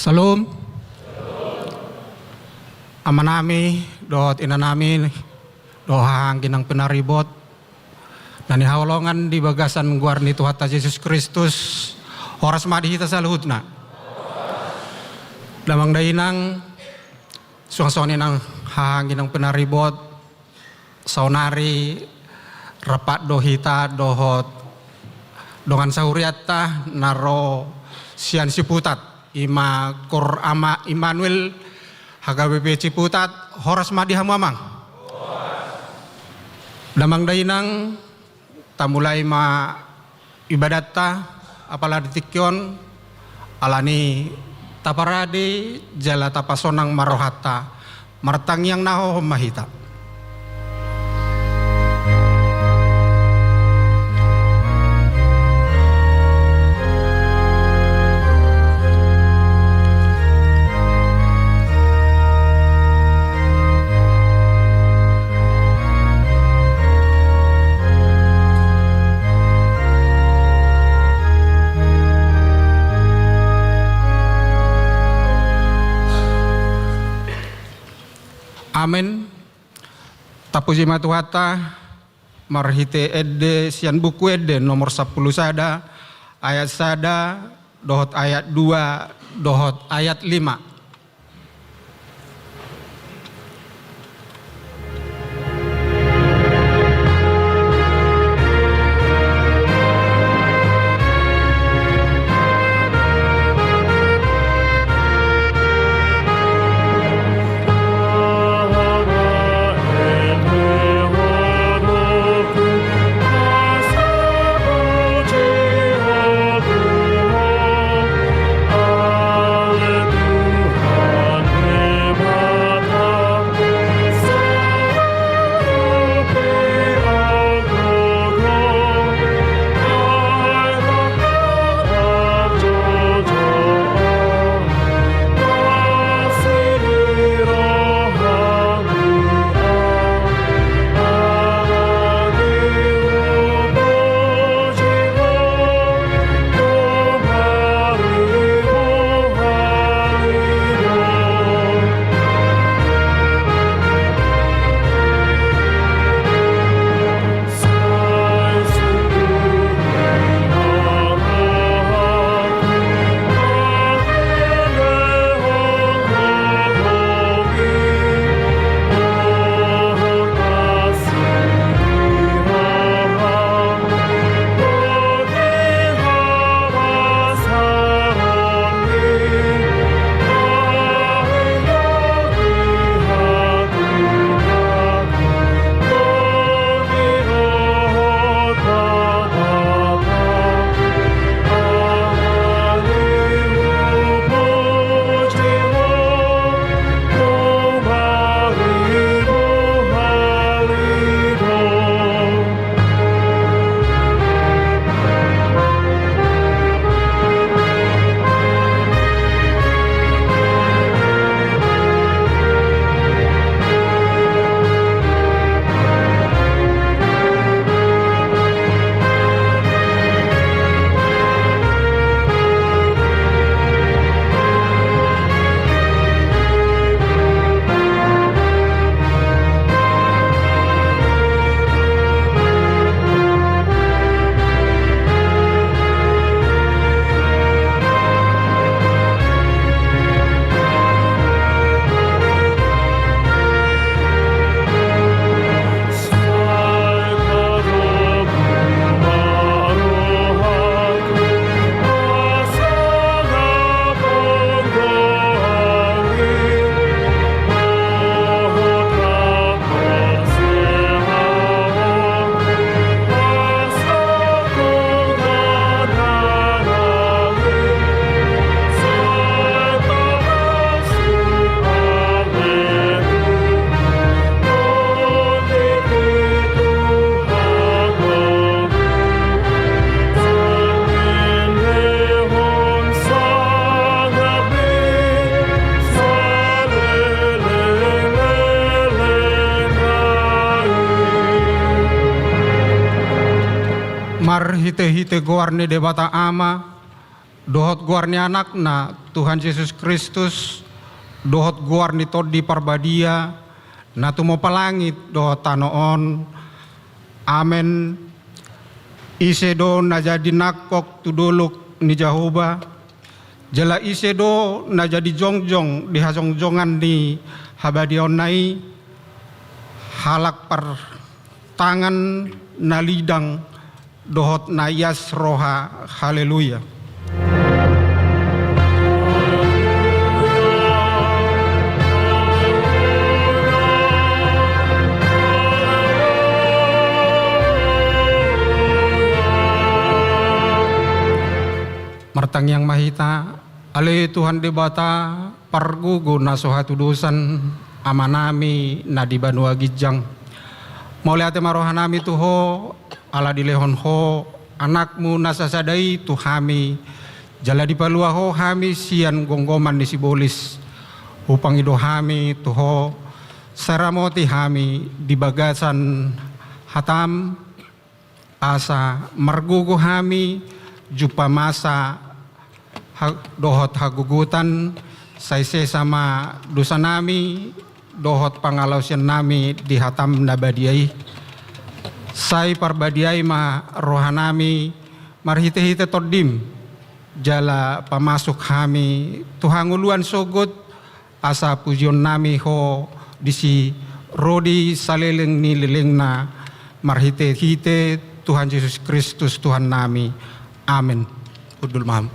Salam. Amanami dohot inanami dohang kinang penaribot dan haulongan di bagasan guarni Tuhan Yesus Kristus horas madi hita saluhutna. Damang dainang suang-suang nang hang kinang penaribot saunari rapat dohita dohot dongan sahuriata naro sian siputat ima kor ama Immanuel HKBP Ciputat horas madi hamamang. Damang dainang tamulai ma ibadatta apala ditikyon alani taparade jala tapasonang marohata martang yang naho mahita. Amin. Tapuji matuhata marhite edde sian buku edde nomor 10 sada ayat sada dohot ayat 2 dohot ayat 5. Mar hite-hite goarne debata ama dohot guarni anak na Tuhan Yesus Kristus, dohot guarni todi parbadia, na tumo palangit dohot tanoon. Amen. Isedo na jadi nakok tuduluk ni Jehovah. Jala isedo na jadi jongjong di hajongjongan di habadion nai. Halak par tangan na lidang dohot na yas roha. Haleluya. Martang yang mahita, ale Tuhan debata pargugo na sohatu dosan amanami na di Banua Gijang. Maule ate marohanami tuho ala dilehon ho anakmu nasasadai tuhami jala di palua ho hami sian gonggoman di Sibolis upang idohami tuho saramoti hami di bagasan hatam asa margugo hami jupa masa dohot hagugutan saise sama dosa nami dohot pangalausian nami di hatam nabadiai sai parbadiai ma rohanami marhite-hite todim jala pamasuk hami tuhanguluan sogot asa pujion nami ho disi rodi saleleng ni lelengna marhite-hite Tuhan Yesus Kristus Tuhan nami. Amin. Udul maham.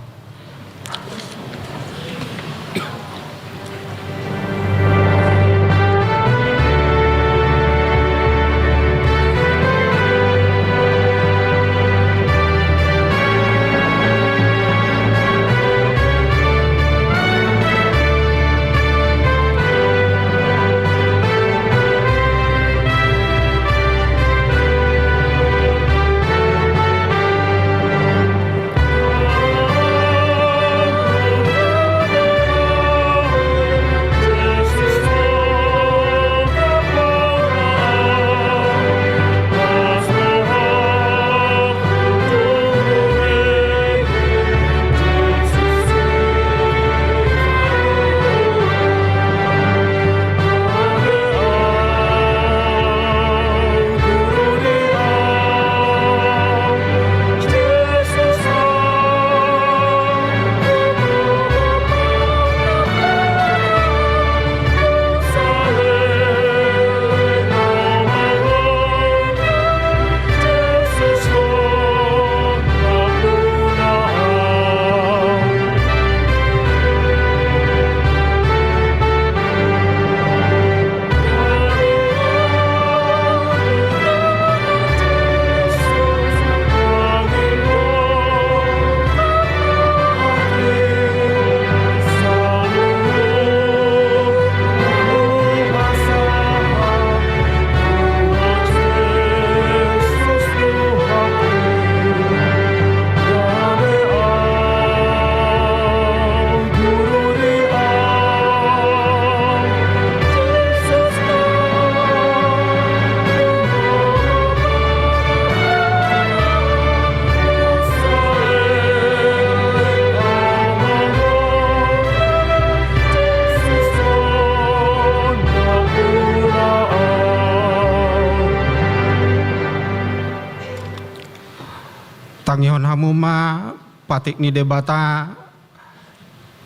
Tangihon hamuma patik ni debata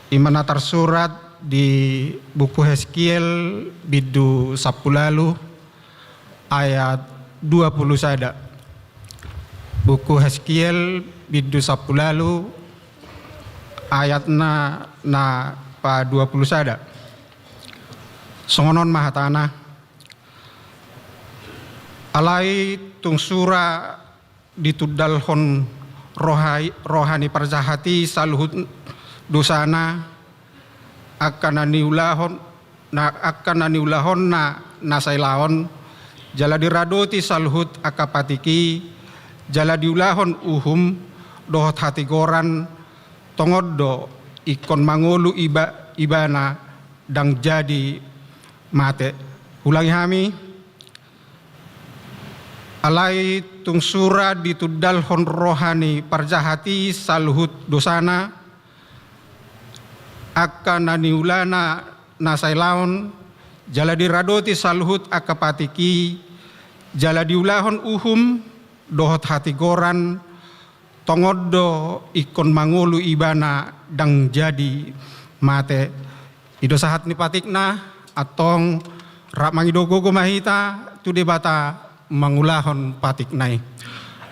imana tersurat di buku Heskiel bidu 10 ayat 20 sada. Buku Heskiel bidu 10 ayat na pa 20 sada. Songonon mahatana alai tung sura ditudalhon rohani parjahati saluhut dosana akan naniulahon na nasailaon jala diradoti saluhut akapatiki jala diulahon uhum dohot hati goran tongoddo ikon mangulu ibana dang jadi mate. Ulangi hami alai tung sura ditudal hon rohani parjahati saluhut dosana akka naniulana nasailaon jala diradoti saluhut akka patiki jala diulahon uhum dohot hati goran tongodo ikon mangulu ibana dang jadi mate ido sahat ni patikna atong rak mangidogogo mahita tu debata mangulahon patiknai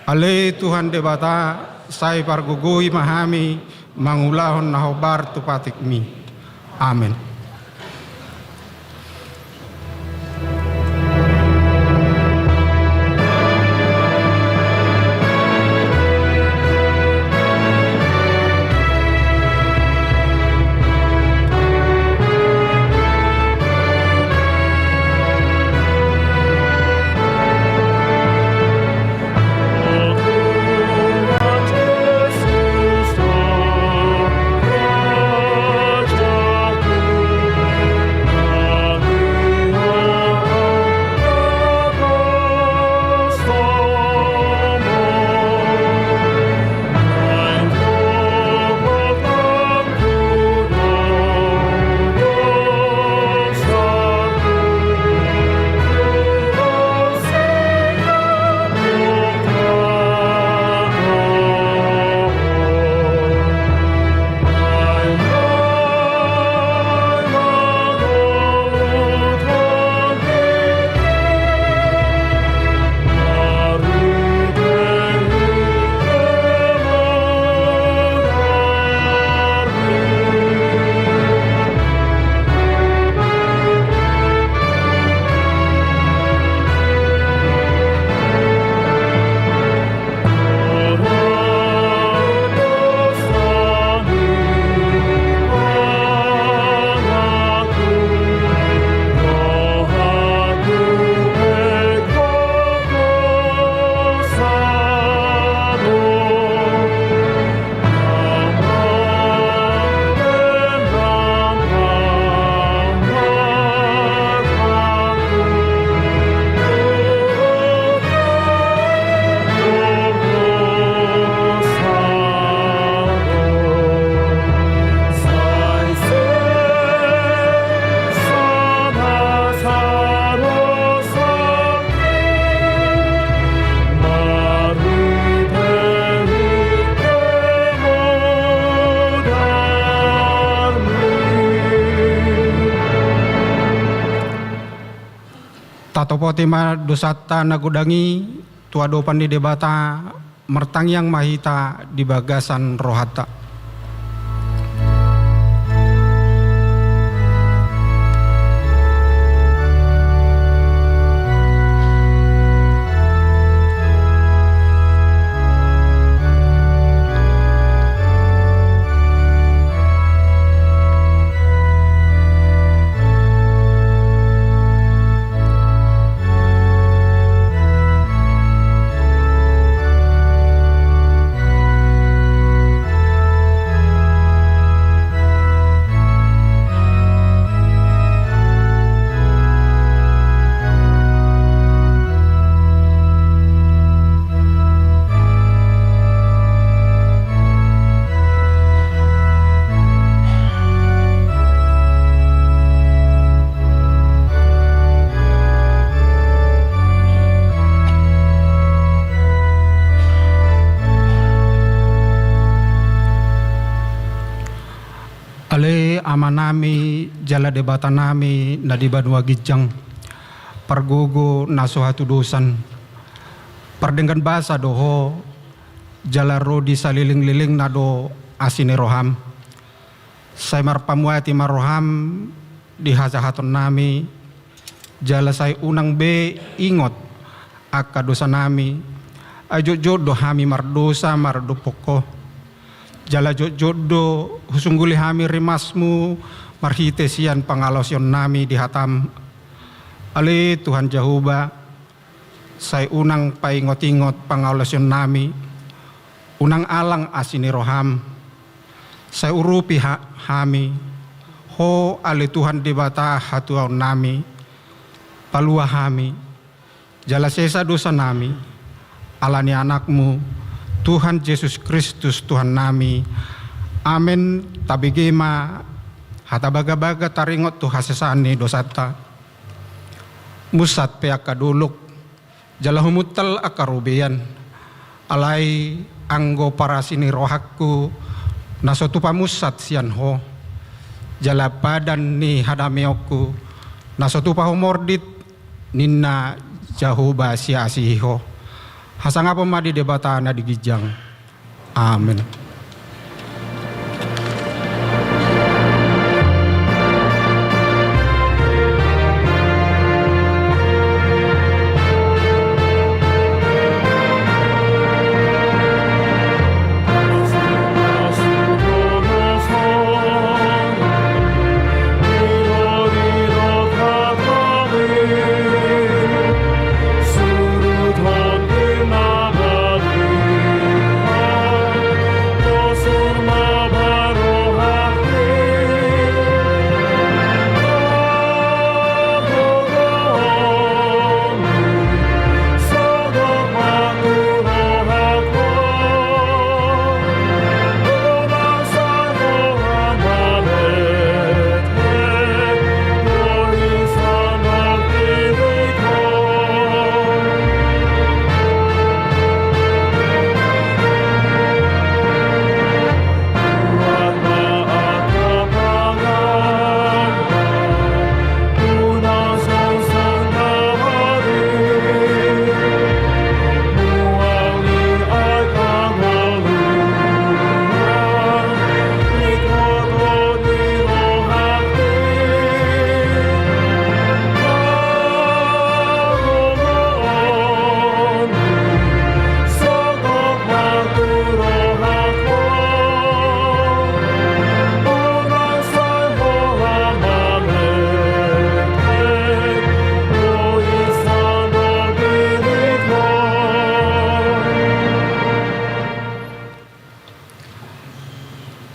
ale Tuhan debata sai pargugui mahami mangulahon nahobar tu patikmi amin. Tatopotima dosata nagudangi tuadopan di debata mertangyang mahita di bagasan rohata. Ale amanami jala debata nami na di banua gijang pargogo naso hatu dosan pardenggan basa doho jala rodi saliling-liling na do asine roham say marpamuati maroham di hasahaton nami jala say unang be ingot akka dosa nami ajo do hami mardosa mardupoko jala jodo husungguli hami rimasmu marhite sian pangalosyon nami di hatam ali Tuhan Jehovah say unang paingot-ingot pangalosyon nami unang alang asini roham say urupi hami ho ali Tuhan dibata hatuaw nami palua hami jala sesa dosa nami alani anakmu Tuhan Yesus Kristus Tuhan nami. Amin. Tabigema hata baga-baga taringot tu hasesani dosata. Musat pe akaduluk jalahumutal akarubian alai anggo para sini rohakku nasotu pamusat sianho jala padan ni hadameoku nasotu pahumordit ninna jahuba siasiho hasanga pemadi debatana digijang. Amin.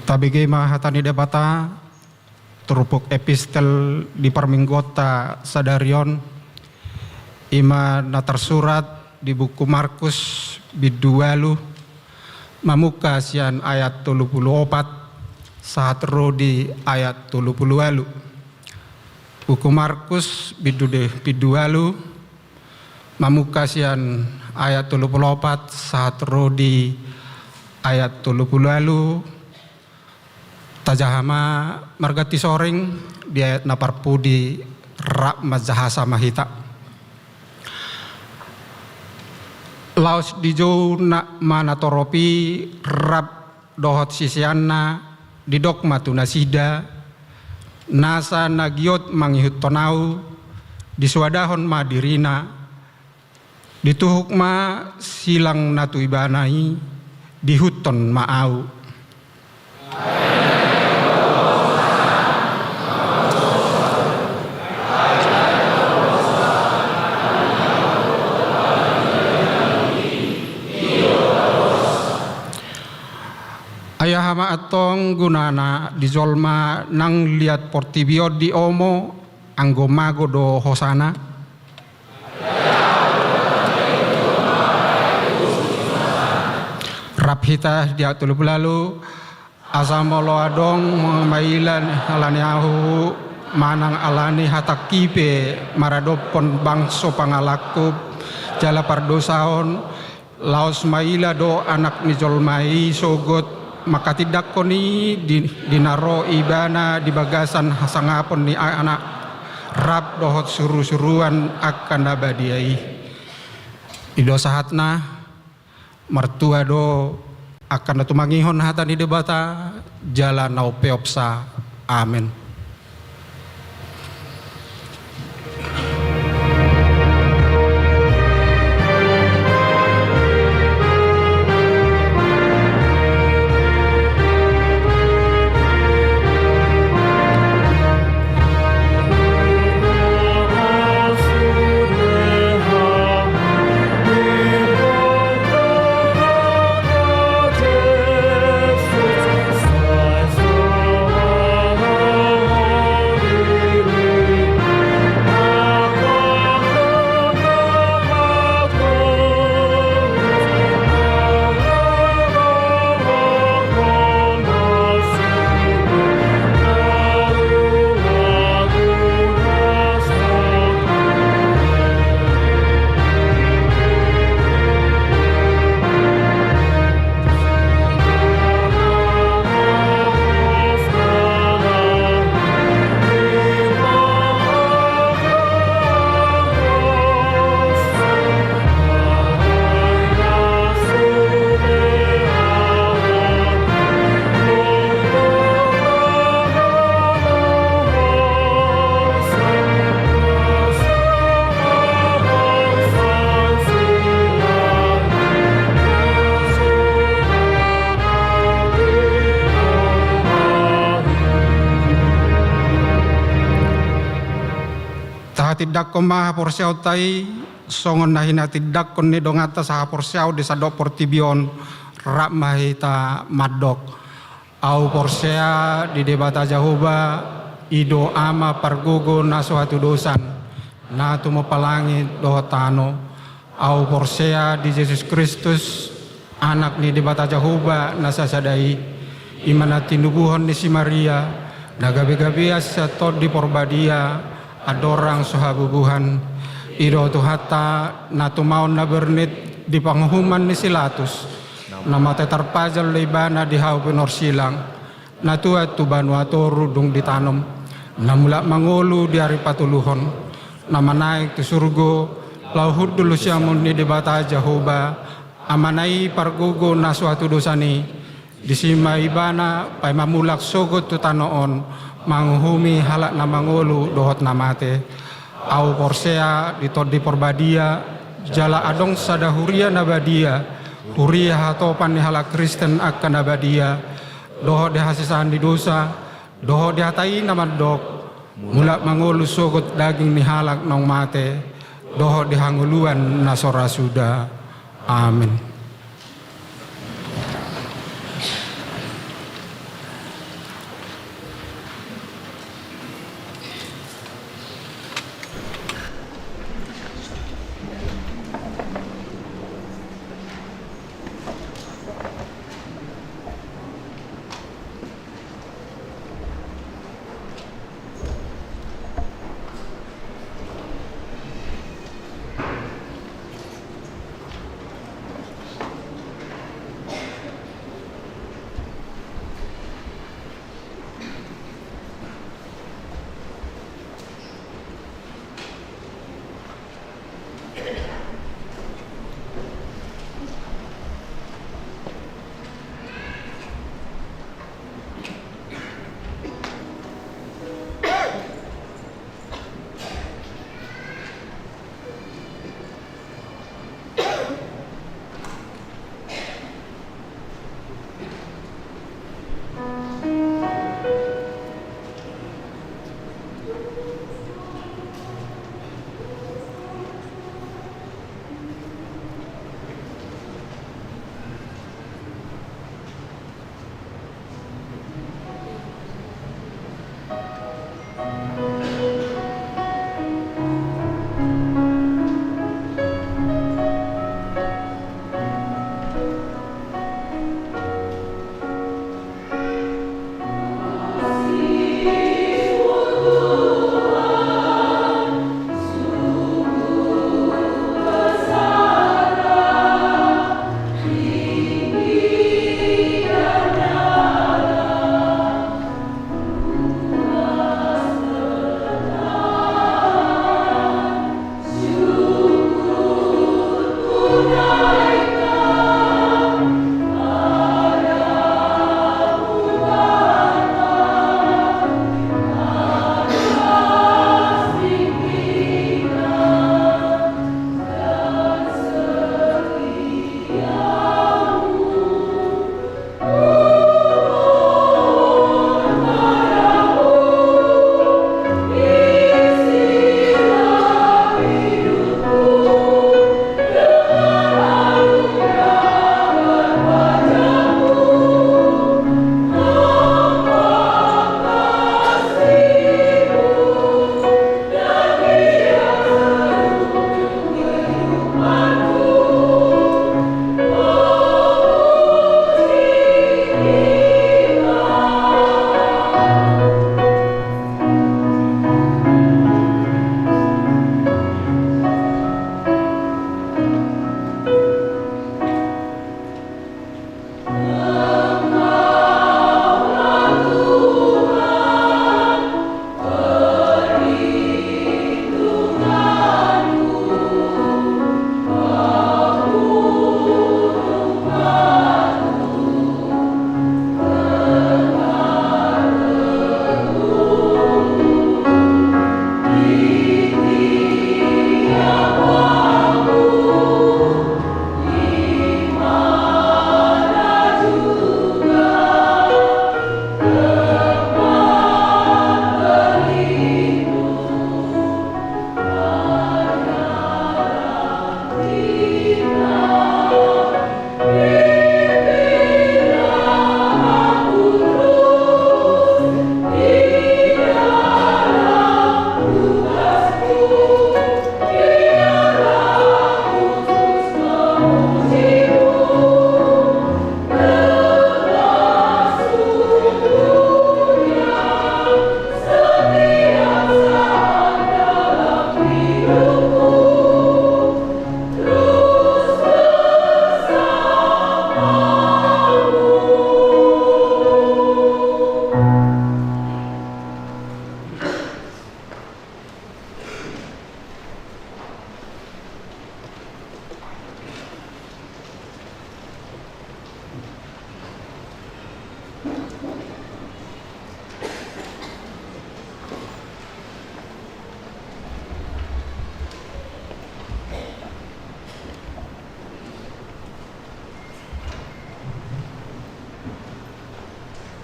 Tabigi mahatani debata terupuk epistel di perminggota sadarion ima na tersurat di buku Markus bidualu mamuka sian ayat 34 saat di ayat 30 buku Markus bidualu mamuka sian ayat 34 saat di ayat 30 tajahama margati soreng di ayat naparpu di rak mazahasa mahita laos dijo na manatoropi rap dohot sisianna di dogma tunasida nasa nagiot mangihut tonau di suadahon madirina dituhuk ma silang natu ibanai di huton maau. Ayah hama atong gunana di jolma nang liat portibio di omo anggo mago do hosana. Rap hita dia tulu lalu asamolo adong mailan alani ahu manang alani hatakipe maradopon bangso pangalakup jala pardosaon laos maila do anak ni jolmai sogot maka tidak koni dinaro ibana di bagasan hasangapon ni anak rap dohot suruh-suruan akan nabadiai ido sahatna mertua do akan natumangihon hata di debata jala nau peopsa. Amin. tidak koma porsiau tai songon nahina tidak kon ni dongata sa porsiau de sadok portibion rak mahita madok au porsea di debata Jehovah ido ama pargugo na suatu dosan na tumo palangi dohotano au porsea di Yesus Kristus anak ni debata Jehovah na sasadai imana tinubuhon ni si Maria na gabi-gabi sa tod di porbadia adorang sohabubuhan ido tuhata na tumaon na bernit di panghuman ni Silatus na matetarpajal leibana di hau penorsilang na tuat tubanu atoru dung ditanom na mula mangolu di hari patuluhon na manaik tu surgo lauhud dulu siamun ni debata Jehovah amanai pargugo na suatu dosani disima ibana pai mamulak sogot tu tanoon manguhumi halak na mangolu dohot na mate au porsea ditod di porbadia jala adong sadahuria nabadia huria hatopan ni halak Kristen akan nabadia dohot di hasisan di dosa dohot di hatai namadok mulak mangolu sogot daging ni halak nong mate dohot di hanguluan nasora suda amin.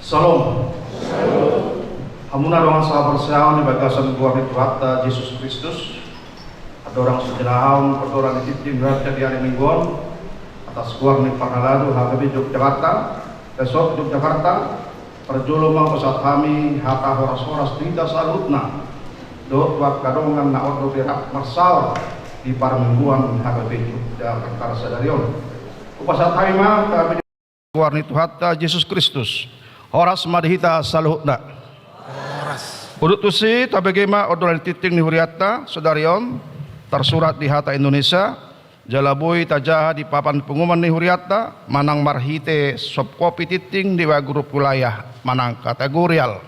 Salam. Hamuna ruang sahabat sehawan di bagasan gua itu hatta Yesus Kristus. Ada orang sejenahaun perdoran di tim raja di hari mingguan atas gua ni Parhaladu Hakabi Yogyakarta. Besok Yogyakarta perjoloma pesat kami hatta horas-horas tidak salutna. Dot wak kadongan na ordo berak marsal di parmingguan Hakabi Yogyakarta sadarion. Upasat kami mah kami gua ni hatta Yesus Kristus. Horas madhita saluhna. Udut tusi tabagema odolan titing ni huriata sodarion tersurat di hata Indonesia jalabui tajaha di papan pengumuman ni huriata manang marhite sop kopi titing di grup wilayah manang kategorial.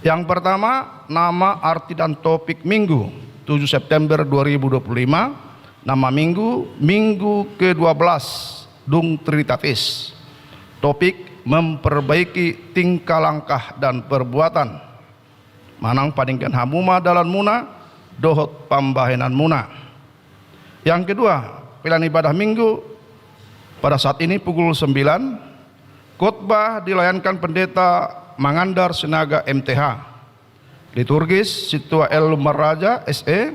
Yang pertama nama arti dan topik minggu 7 September 2025 nama minggu ke-12 Dung Tritapis. Topik memperbaiki tingkah langkah dan perbuatan manang padingkan hamuma dalam muna dohot pambahenan muna. Yang kedua pilihan ibadah minggu pada saat ini pukul 9 khotbah dilayankan pendeta Mangandar Sinaga MTH, liturgis Situa L. Maraja SE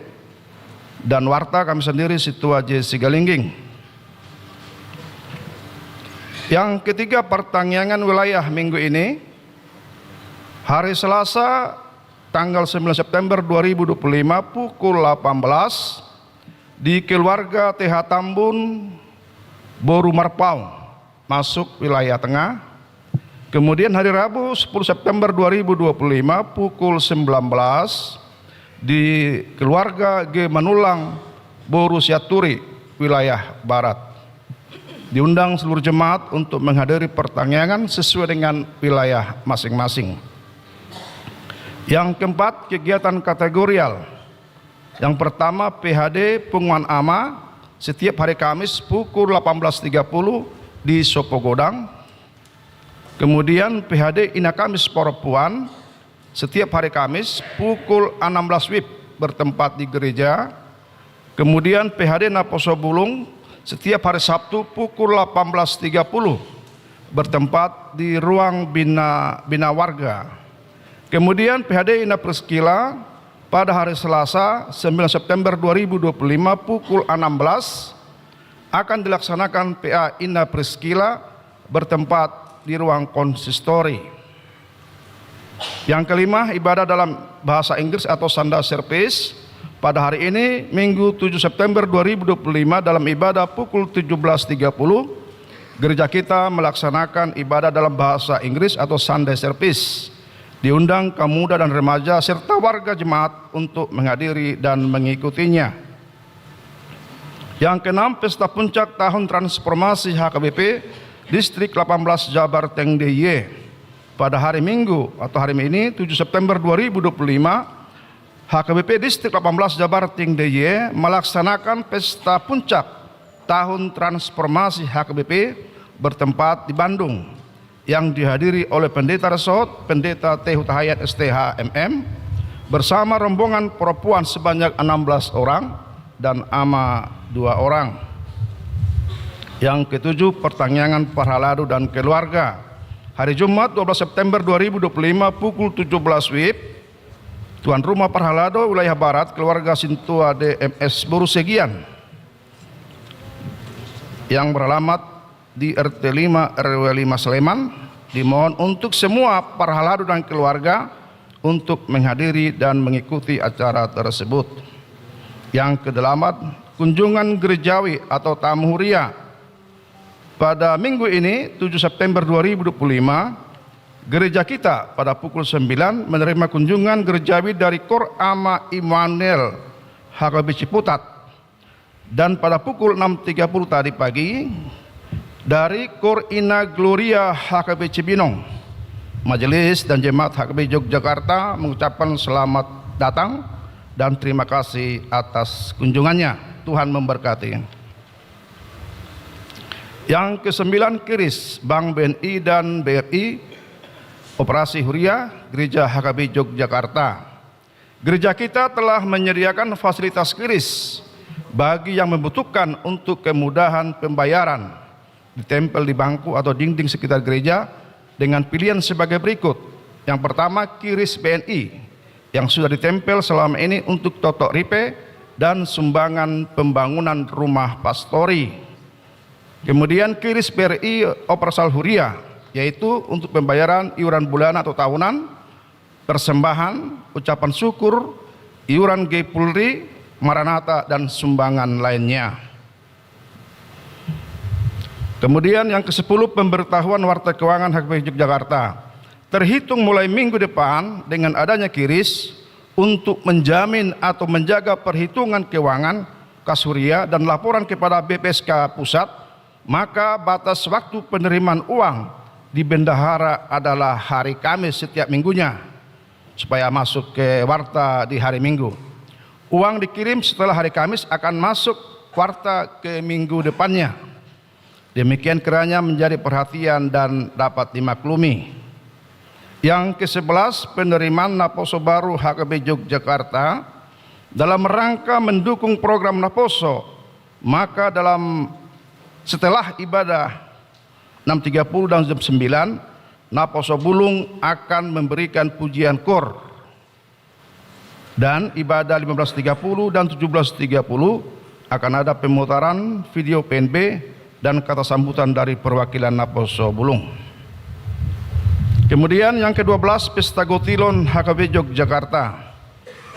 dan warta kami sendiri Situa J. Sigalingging. Yang ketiga pertangyangan wilayah minggu ini hari Selasa tanggal 9 September 2025 pukul 18 di keluarga TH Tambun Boru Marpau masuk wilayah tengah. Kemudian hari Rabu 10 September 2025 pukul 19 di keluarga G Manulang Boru Siaturi wilayah barat. Diundang seluruh jemaat untuk menghadiri pertangyangan sesuai dengan wilayah masing-masing. Yang keempat, kegiatan kategorial. Yang pertama, PHD Pengumuman Ama setiap hari Kamis pukul 18.30 di Sopogodang. Kemudian PHD Ina Kamis Perempuan setiap hari Kamis pukul 16 WIB bertempat di gereja. Kemudian PHD Naposo Bulung setiap hari Sabtu pukul 18.30 bertempat di ruang bina warga. Kemudian PHD Ina Preskila pada hari Selasa 9 September 2025 pukul 16 akan dilaksanakan PA Ina Preskila bertempat di ruang konsistori. Yang kelima ibadah dalam bahasa Inggris atau Sunday Service. Pada hari ini, Minggu 7 September 2025 dalam ibadah pukul 17.30, gereja kita melaksanakan ibadah dalam bahasa Inggris atau Sunday Service. Diundang kaum muda dan remaja serta warga jemaat untuk menghadiri dan mengikutinya. Yang keenam, pesta puncak tahun transformasi HKBP Distrik 18 Jabar Teng DIY. Pada hari Minggu atau hari ini 7 September 2025, HKBP Distrik 18 Jabar Teng DIY melaksanakan pesta puncak tahun transformasi HKBP bertempat di Bandung yang dihadiri oleh Pendeta Resort, Pendeta T. Hutahayat STH MM bersama rombongan perempuan sebanyak 16 orang dan ama 2 orang. Yang ketujuh, pertangyangan Parhaladu dan keluarga. Hari Jumat 12 September 2025 pukul 17 WIB Tuan Rumah Parhalado wilayah Barat keluarga Sintua DMS Borusegian yang beralamat di RT 5 RW 5 Sleman dimohon untuk semua Parhalado dan keluarga untuk menghadiri dan mengikuti acara tersebut. Yang kedelapan, kunjungan gerejawi atau tamu huria. Pada minggu ini 7 September 2025 gereja kita pada pukul 9 menerima kunjungan gerejawi dari Kor Ama Immanuel HKB Ciputat, dan pada pukul 6.30 tadi pagi dari Kor Ina Gloria HKB Cibinong. Majelis dan jemaat HKB Yogyakarta mengucapkan selamat datang dan terima kasih atas kunjungannya. Tuhan memberkati. Yang ke-9, KRIS Bank BNI dan BRI Operasi Huria Gereja HKB Yogyakarta. Gereja kita telah menyediakan fasilitas KRIS bagi yang membutuhkan untuk kemudahan pembayaran, ditempel di bangku atau dinding sekitar gereja dengan pilihan sebagai berikut. Yang pertama, kiris BNI yang sudah ditempel selama ini untuk Totok Ripe dan sumbangan pembangunan rumah pastori. Kemudian kiris BRI Operasional Huria, yaitu untuk pembayaran iuran bulanan atau tahunan, persembahan, ucapan syukur, iuran Gepulri, Maranatha, dan sumbangan lainnya. Kemudian yang ke-10, pemberitahuan Warta Keuangan HKBP Yogyakarta. Terhitung mulai minggu depan dengan adanya kiris untuk menjamin atau menjaga perhitungan keuangan Kasuria dan laporan kepada BPSK Pusat, maka batas waktu penerimaan uang di bendahara adalah hari Kamis setiap minggunya, supaya masuk ke warta di hari Minggu. Uang dikirim setelah hari Kamis akan masuk warta ke minggu depannya. Demikian kiranya menjadi perhatian dan dapat dimaklumi. Yang ke-11, penerimaan Naposo baru HKB Yogyakarta dalam rangka mendukung program Naposo, maka setelah ibadah 6.30 dan jam 9, Naposo Bulung akan memberikan pujian kor, dan ibadah 15.30 dan 17.30 akan ada pemutaran video PNB dan kata sambutan dari perwakilan Naposo Bulung. Kemudian yang ke-12, Pesta Gotilon HKB Yogyakarta.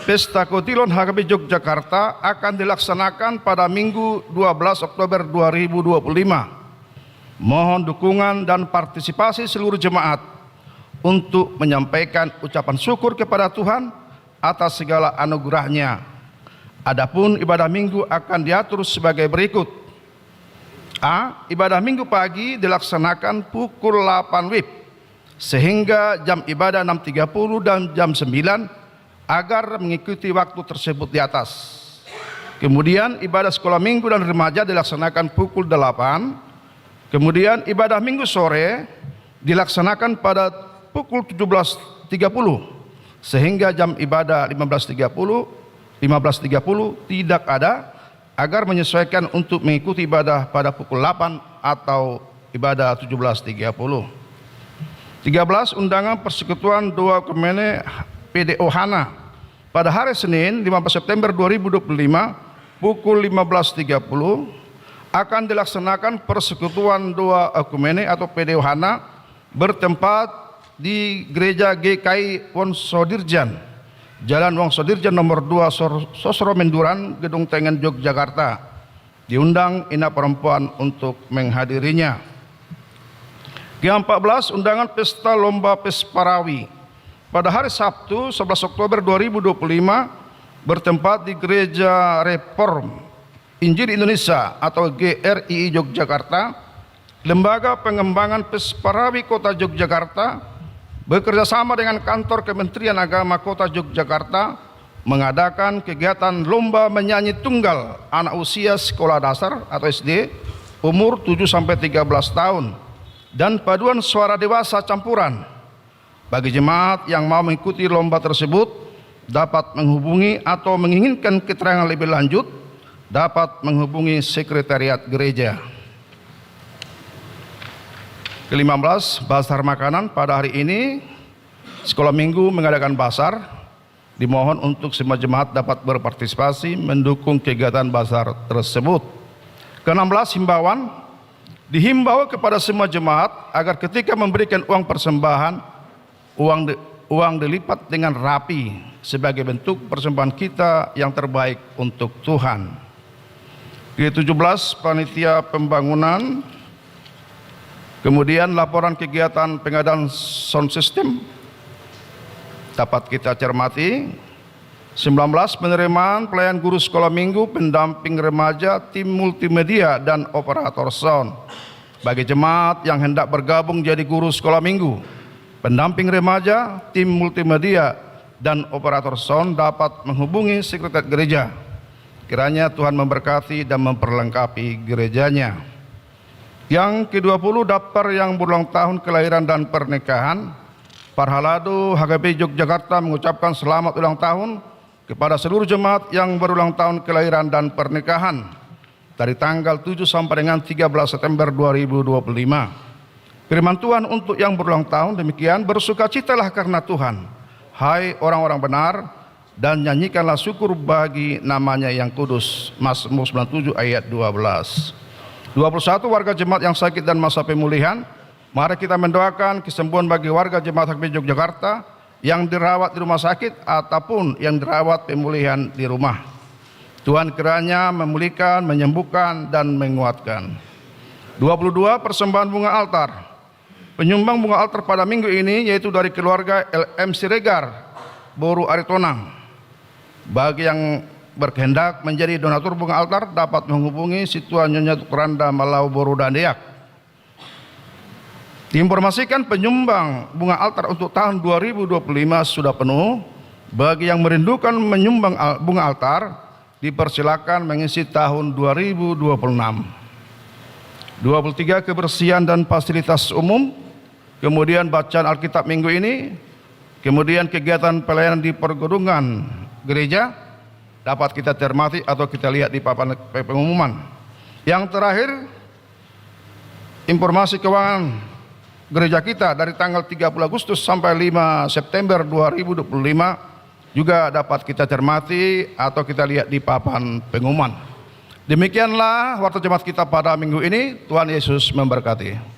Pesta Gotilon HKB Yogyakarta akan dilaksanakan pada Minggu 12 Oktober 2025. Mohon dukungan dan partisipasi seluruh jemaat untuk menyampaikan ucapan syukur kepada Tuhan atas segala anugerahnya. Adapun ibadah minggu akan diatur sebagai berikut. A. Ibadah minggu pagi dilaksanakan pukul 8 WIB sehingga jam ibadah 6.30 dan jam 9 agar mengikuti waktu tersebut di atas. Kemudian ibadah sekolah minggu dan remaja dilaksanakan pukul 8. Kemudian ibadah minggu sore dilaksanakan pada pukul 17.30 sehingga jam ibadah 15.30 tidak ada, agar menyesuaikan untuk mengikuti ibadah pada pukul 8 atau ibadah 17.30. 13. Undangan Persekutuan Doa Ekumene PDO Hana pada hari Senin 15 September 2025 pukul 15.30 akan dilaksanakan Persekutuan Doa Ekumene atau PDO Hana bertempat di Gereja GKI Wongsodirjan, Jalan Wongsodirjan nomor 2 Sosro Menduran, Gedung Tengen, Yogyakarta. Diundang Ina perempuan untuk menghadirinya. Ke-14, undangan Pesta Lomba Pesparawi pada hari Sabtu 11 Oktober 2025 bertempat di Gereja Reform Injil Indonesia atau GRII Yogyakarta. Lembaga Pengembangan Pesparawi Kota Yogyakarta bekerjasama dengan Kantor Kementerian Agama Kota Yogyakarta mengadakan kegiatan lomba menyanyi tunggal anak usia sekolah dasar atau SD umur 7-13 tahun dan paduan suara dewasa campuran. Bagi jemaat yang mau mengikuti lomba tersebut dapat menghubungi atau menginginkan keterangan lebih lanjut dapat menghubungi sekretariat gereja. Ke-15, basar makanan. Pada hari ini sekolah minggu mengadakan basar. Dimohon untuk semua jemaat dapat berpartisipasi mendukung kegiatan basar tersebut. Ke-16, himbauan. Dihimbau kepada semua jemaat agar ketika memberikan uang persembahan, uang dilipat dengan rapi sebagai bentuk persembahan kita yang terbaik untuk Tuhan. Ke-17, panitia pembangunan. Kemudian laporan kegiatan pengadaan sound system dapat kita cermati. 19, penerimaan pelayan guru sekolah minggu, pendamping remaja, tim multimedia dan operator sound. Bagi jemaat yang hendak bergabung jadi guru sekolah minggu, pendamping remaja, tim multimedia dan operator sound dapat menghubungi sekretariat gereja. Kiranya Tuhan memberkati dan memperlengkapi gerejanya. Yang ke-20, daftar yang berulang tahun kelahiran dan pernikahan. Parhalado HKB Yogyakarta mengucapkan selamat ulang tahun kepada seluruh jemaat yang berulang tahun kelahiran dan pernikahan dari tanggal 7 sampai dengan 13 September 2025. Firman Tuhan untuk yang berulang tahun demikian, bersukacitalah karena Tuhan, hai orang-orang benar, dan nyanyikanlah syukur bagi namanya yang kudus. Mazmur 97 ayat 12. 21 warga jemaat yang sakit dan masa pemulihan, mari kita mendoakan kesembuhan bagi warga jemaat HKBP Yogyakarta yang dirawat di rumah sakit ataupun yang dirawat pemulihan di rumah. Tuhan kiranya memulihkan, menyembuhkan, dan menguatkan. 22 persembahan bunga altar. Penyumbang bunga altar pada minggu ini yaitu dari keluarga LM Siregar, Boru Aritonang. Bagi yang berkehendak menjadi donatur bunga altar dapat menghubungi si Tuan Nyonya Tukranda Malau Boru Dandeak. Diinformasikan penyumbang bunga altar untuk tahun 2025 sudah penuh. Bagi yang merindukan menyumbang bunga altar, dipersilakan mengisi tahun 2026. 23 kebersihan dan fasilitas umum. Kemudian bacaan Alkitab minggu ini, kemudian kegiatan pelayanan di pergudungan gereja dapat kita cermati atau kita lihat di papan pengumuman. Yang terakhir, informasi keuangan gereja kita dari tanggal 30 Agustus sampai 5 September 2025 juga dapat kita cermati atau kita lihat di papan pengumuman. Demikianlah warta jemaat kita pada minggu ini. Tuhan Yesus memberkati.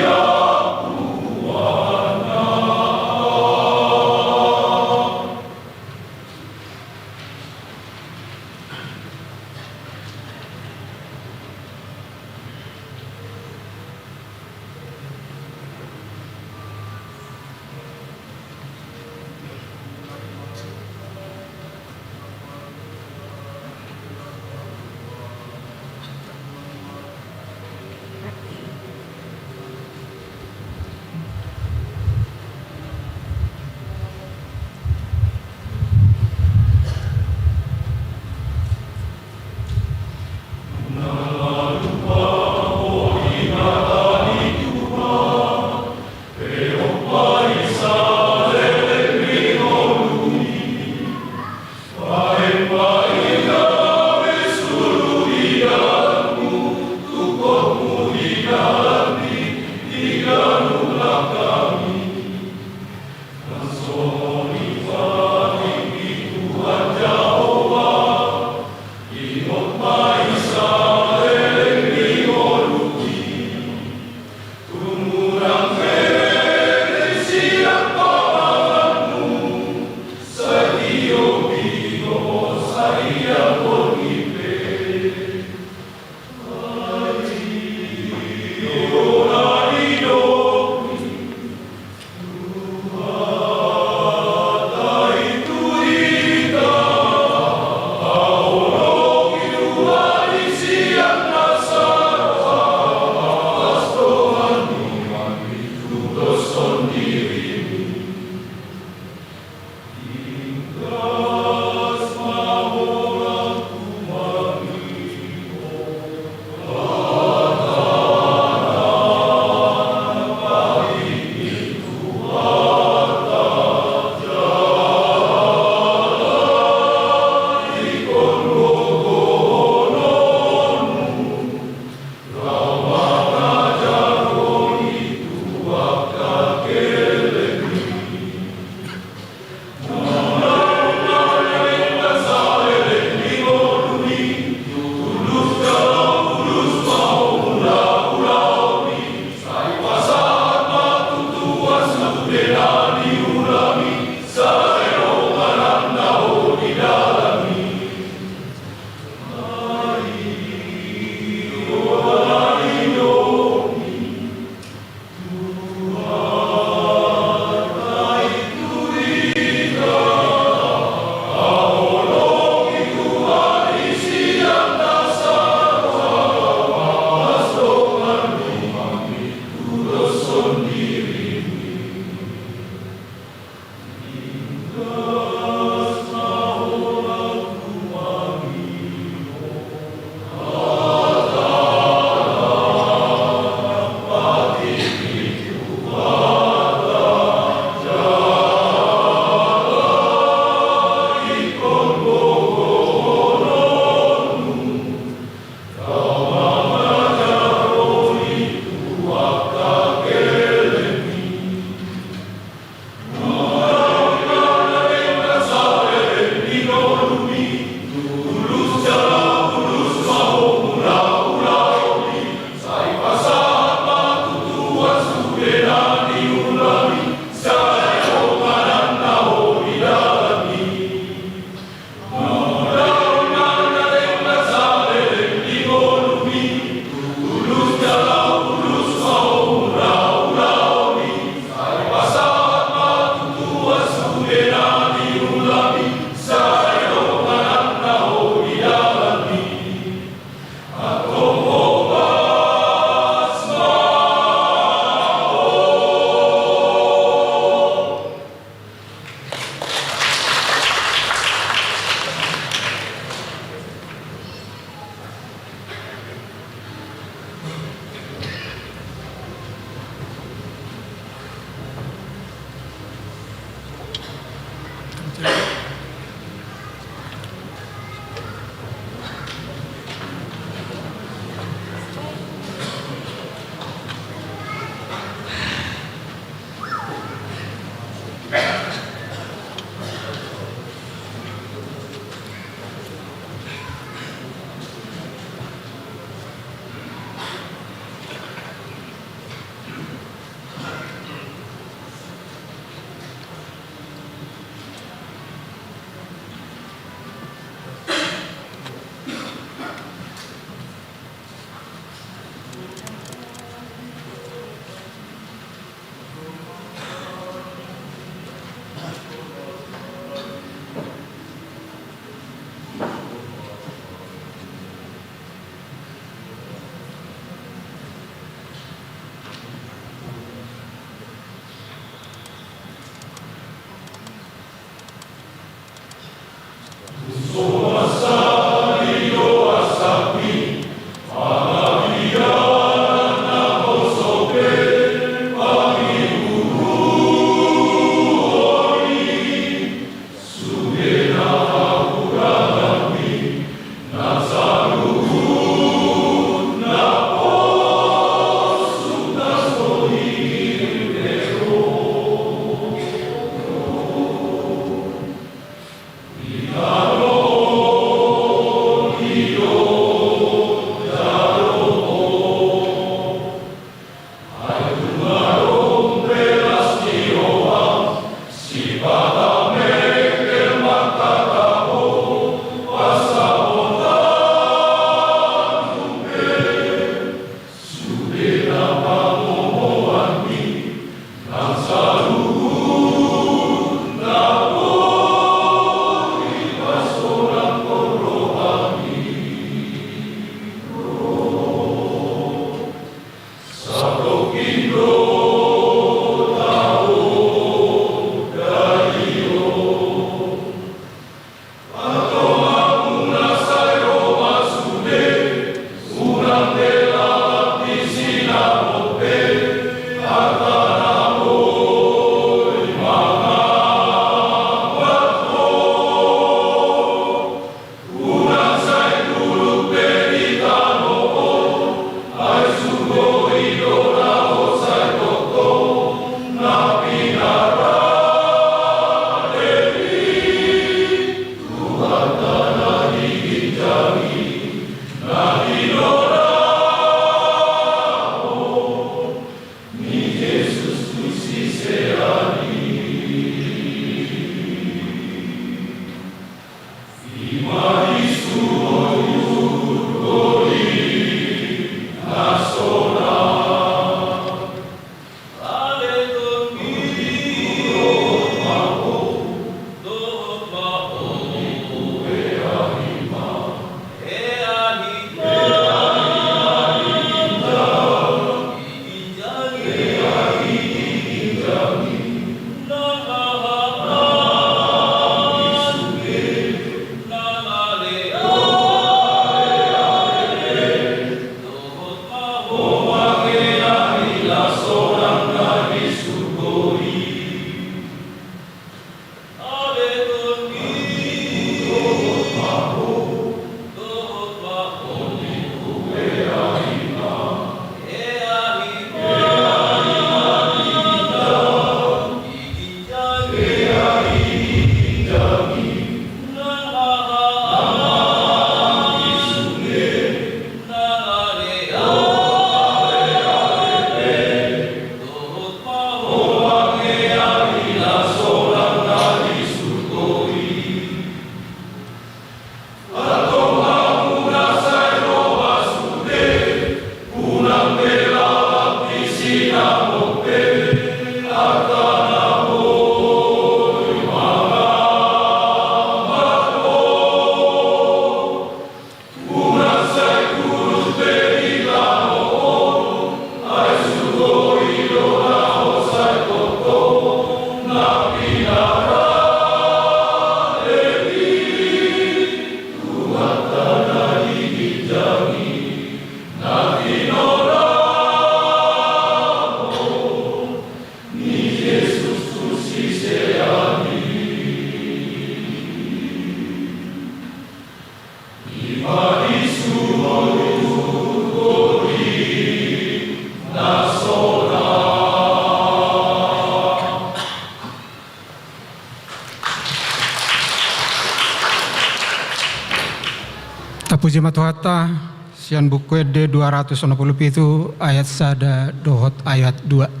Tapuji matuhata sian buku ede 267 ayat sada dohot ayat 2.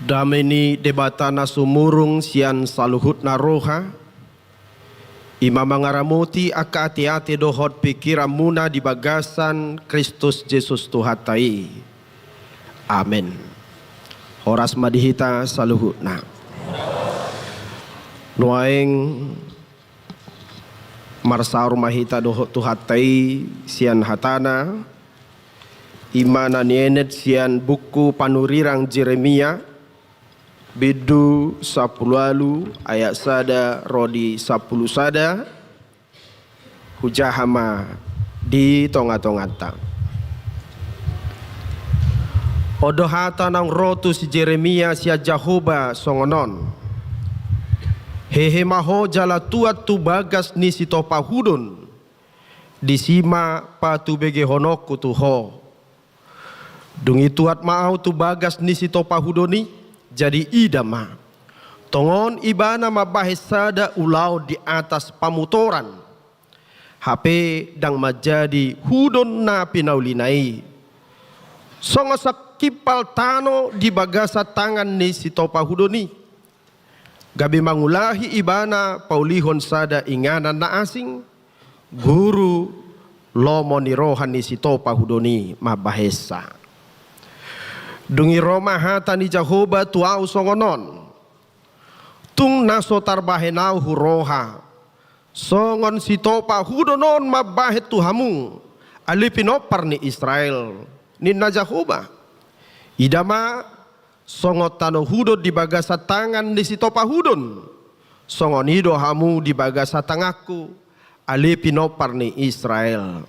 Dameni debatana sumurung sian saluhut naroha. Ima mangaramoti aka ati-ati dohot pikiran muna di bagasan Kristus Yesus Tuhatai. Amin. Horas madihita saluhutna. Nuaing marsaur mahita dohot Tuhatai sian hatana. Ima nanienet sian buku panurirang Jeremia. Bidu 10 ayat sada rodi 10 sada hujahama di tonga-tongata. Odohata nang rotu si Jeremia sia Jahoba songonon. Hehe maho jala tuat tu bagas ni si topahudun. Disima patu bege honoku tuho. Dungi tuat mau tu bagas ni si topahudoni. Jadi idama tongon ibana mabahesada ulau di atas pamutoran HP dang majadi hudon na pinaulinai songosak kipal tano di bagasa tangan ni si topa hudoni gabi mangulahi ibana paulihon sada inganan na asing guru lomo ni rohan ni si topa hudoni mabahesa. Dungi Roma hata ni Jahoba tuau songonon. Tung naso tarbahenau huroha. Songon si topa hudonon mabahet tuhamu. Alipinopar ni Israel. Ninna Jahoba. Idama songot tano hudod di bagasa tangan ni si topa hudon. Songon hido hamu di bagasa tangaku. Alipinopar ni Israel.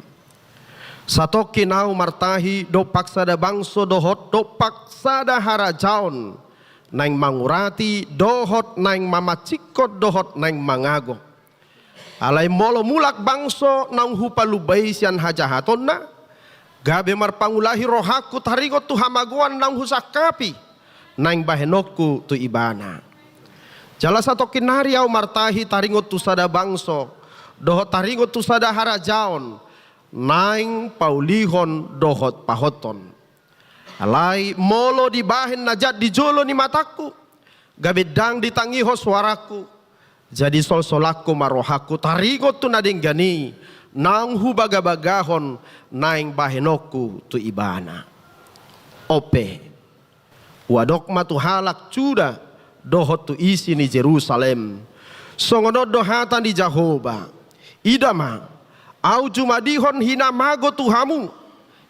Satoki nau martahi do paksada bangso dohot do paksada harajaon naing mangurati dohot naing mamacikot dohot naing mangago alai molo mulak bangso nang hupalubai sian hajahaton na gabe marpangulahi rohaku tarigot tu hamaguan nang husakapi naing bahenokku tu ibana jala satoki nariau martahi taringot tu sada bangso dohot taringot tu sada harajaon naing paulihon dohot pahoton alai molo dibahen najat dijolo ni mataku gabedang ditangiho suaraku jadi sol-solaku marohaku tarigot tu nadinggani nang hubagabagahon naing bahenoku tu ibana ope wadok matu halak cuda dohot tu isi ni Jerusalem songono dohatan di Jahoba idama Au jumadihon hina mago tuhamu,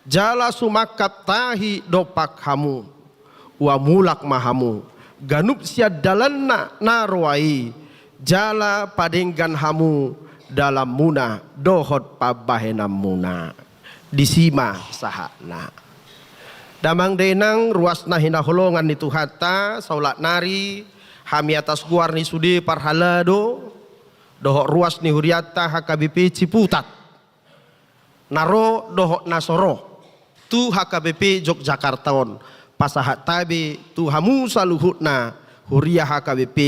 jala sumakat tahi dopak hamu, wa mulak mahamu, ganup siad dalanna narwai, jala padenggan hamu dalam muna dohot pabahenam muna, disima sahana. Damang denang ruasna hina holongan itu hatta saulat nari hami atas guar ni sudi parhalado dohok ruas ni huriata HKBP Ciputat naro dohok nasoro tu HKBP Yogyakartaon pasahat tabi tu hamu saluhutna huria HKBP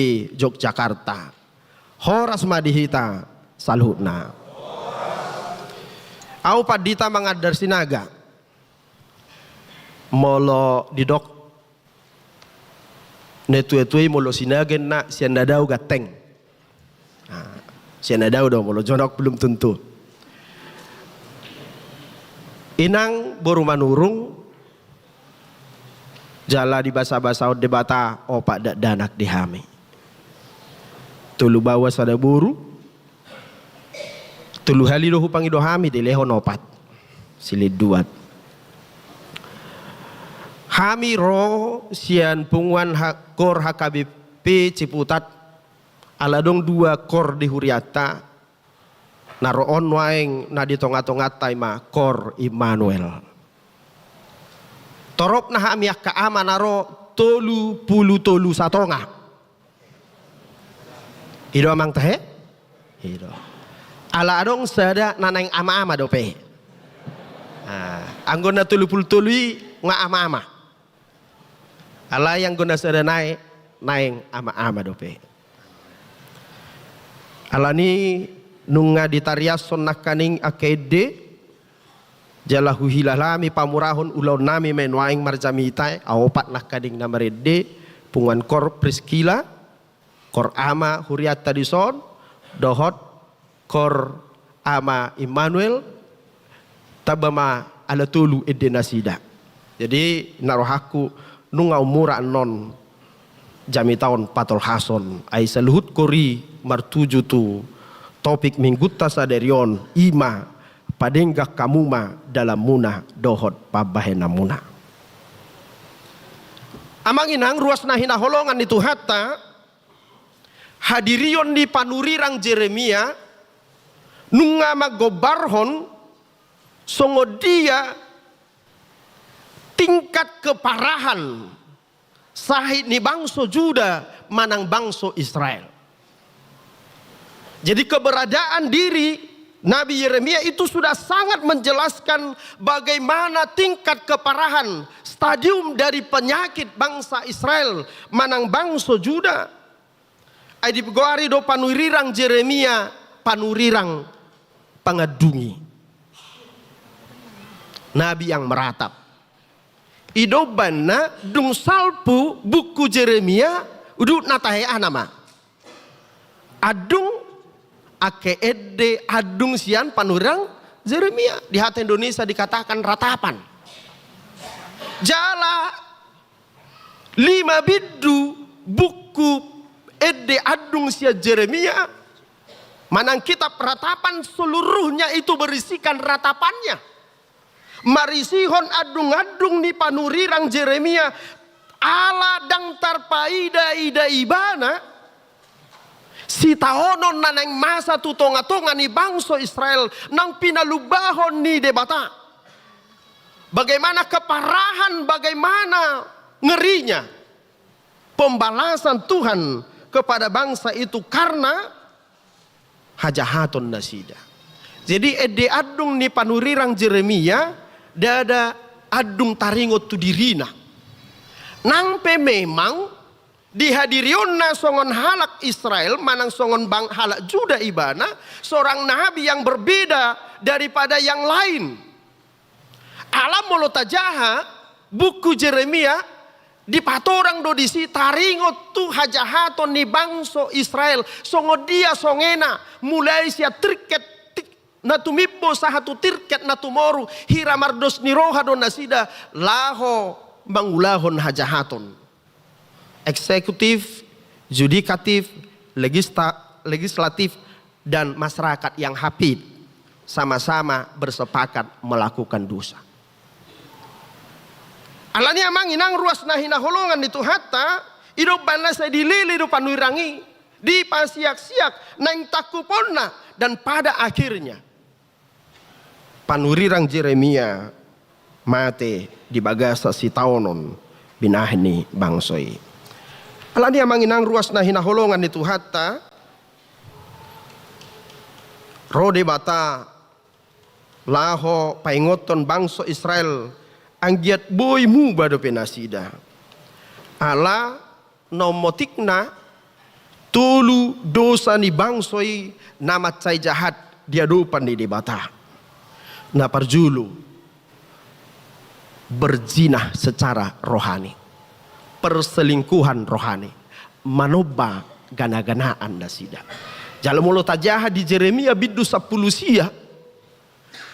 Yogyakarta horas madihita saluhutna au padita mangadar sinaga molo didok netue-tue molo sinagen na siandadau gateng. Siandadau dong molo jonok belum tentu. Inang boru manurung jala di basa-basa debata opak dak danak dihami. Tulu bawa sada buru. Tulu hali dohu pangido hami di lehon opat. Silid duat. Kami ro sian punguan kor HKBP Ciputat aladong 2 kor di huriata naroon waeng na di tonga-tonga taima kor Immanuel torop na hamiak kaama naro 30 satonga ido amang tahe ido ala adong sada naneng ama-ama dope anggon na 30 nga ama-ama ala yang guna sada naik ama-ama dope. Ala ni nunga ditarias sonnak kaning akede jalahu hilalami pamurahon ulau nami menwaing marjamitai aopat nak kading namarede pungan kor Priskila kor ama huriat tadison dohot kor ama Immanuel tabama ala tulu edenasida. Jadi narohaku nunga umura non jami tahun patol hason ai saluhut kori martuju tu topik mingguta saderion ima padenggak kamuma dalam muna dohot pabahena muna amang inang ruas nahina holongan itu hatta hadirion di panurirang Jeremia nunga magobarhon songodia tingkat keparahan sahid ni bangso Juda manang bangso Israel. Jadi keberadaan diri Nabi Yeremia itu sudah sangat menjelaskan bagaimana tingkat keparahan stadium dari penyakit bangsa Israel manang bangso Juda. Adi pegawari do panurirang Jeremia panurirang pangadungi. Nabi yang meratap. Idobana dung salpu buku Jeremia udut natahe anama adung ake ede adung sian panurang Jeremia di hati Indonesia dikatakan ratapan jala 5 bidu buku ede adung sian Jeremia manang kitab ratapan seluruhnya itu berisikan ratapannya marisihon adung-adung ni panurirang Jeremia ala dang tarpaida ida ibana si taonon naneng masa tu tonga-tonga ni bangso Israel nang pinalubahon ni debata bagaimana keparahan bagaimana ngerinya pembalasan Tuhan kepada bangsa itu karena hajahaton nasida. Jadi ede adung ni panurirang Jeremia dada adung taringot tu dirina. Nangpe memang dihadirionna songon halak Israel manang songon bang halak Juda ibana seorang nabi yang berbeda daripada yang lain. Alam molotajaha buku Jeremia di patorang do disi taringot tu hajahaton ni bangso Israel songo dia songena mulai sia triket natumipo sahatu tirket natumoru hiramardos niroha don nasida laho mangulahon hajahaton eksekutif, yudikatif, legislatif dan masyarakat yang hafid sama-sama bersepakat melakukan dosa. Alanya manginang ruas nahina holongan itu hatta hidup bana saya dilili do panuirangi dipasiak-siak nang takuponna, dan pada akhirnya panurirang Jeremia mate di bagasa si taonon binahni bangsoi. Alanya manginang ruas nahina holongan itu hatta rode bata laho paingoton bangsa Israel anggiat boymu bado penasida ala nomotikna tulu dosa ni bangsoi namat cai jahat dia dupan di debata na parjulu berzina secara rohani, perselingkuhan rohani, manoba gana-ganaan nasida. Jalan mulut tajah di Jeremia bidu 10 sia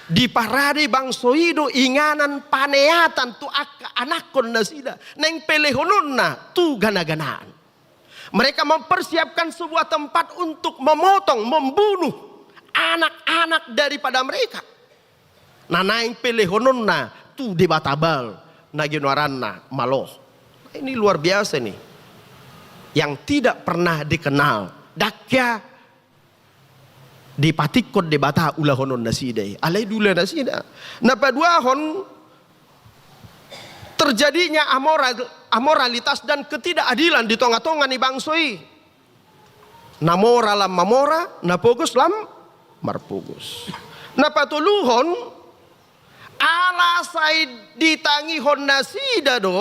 di parade bangsoido inganan paneatan tu anakon nasida neng pelehononna tu gana-ganaan. Mereka mempersiapkan sebuah tempat untuk memotong, membunuh anak-anak daripada mereka. Nah neng pelehononna tu debatabal naginuaranna maloh. Ini luar biasa nih, yang tidak pernah dikenal dakya dipatikot debata ulahonon nasidai alai dula nasida. Napa dua hon terjadinya amoralitas dan ketidakadilan di tengah-tengah ni bangsoi. Namora lam mamora, napogus lam marpogus. Napa tuluhon alasai ditangi hon nasida do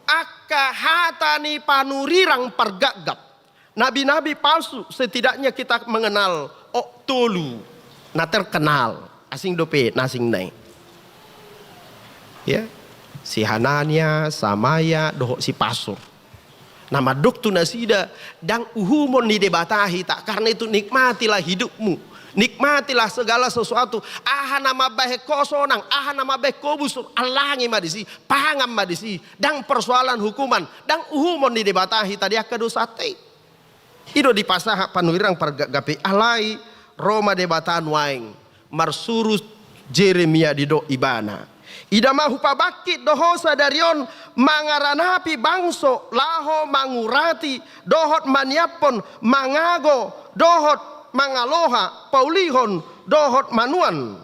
akka hatani panurirang pergagap. Nabi-nabi palsu setidaknya kita mengenal tolu na terkenal asing dope nasing nai ya si Hanania Samaya doho si pasur nama doktu nasida dang uhumon ni debatahi tak, karena itu nikmatilah hidupmu, nikmatilah segala sesuatu. Aha nama bahe kosonang, aha nama bahe kobusur alangi madisi pangam madisi dang persoalan hukuman dang uhumon ni debatahi tadi akadosate ido di pasaha panuirang pergapi alai Roma debatan waing marsurus Jeremia dido ibana idama hupabakit dohosa darion mangaranapi bangso laho mangurati dohot maniapon mangago dohot mangaloha paulihon dohot manuan.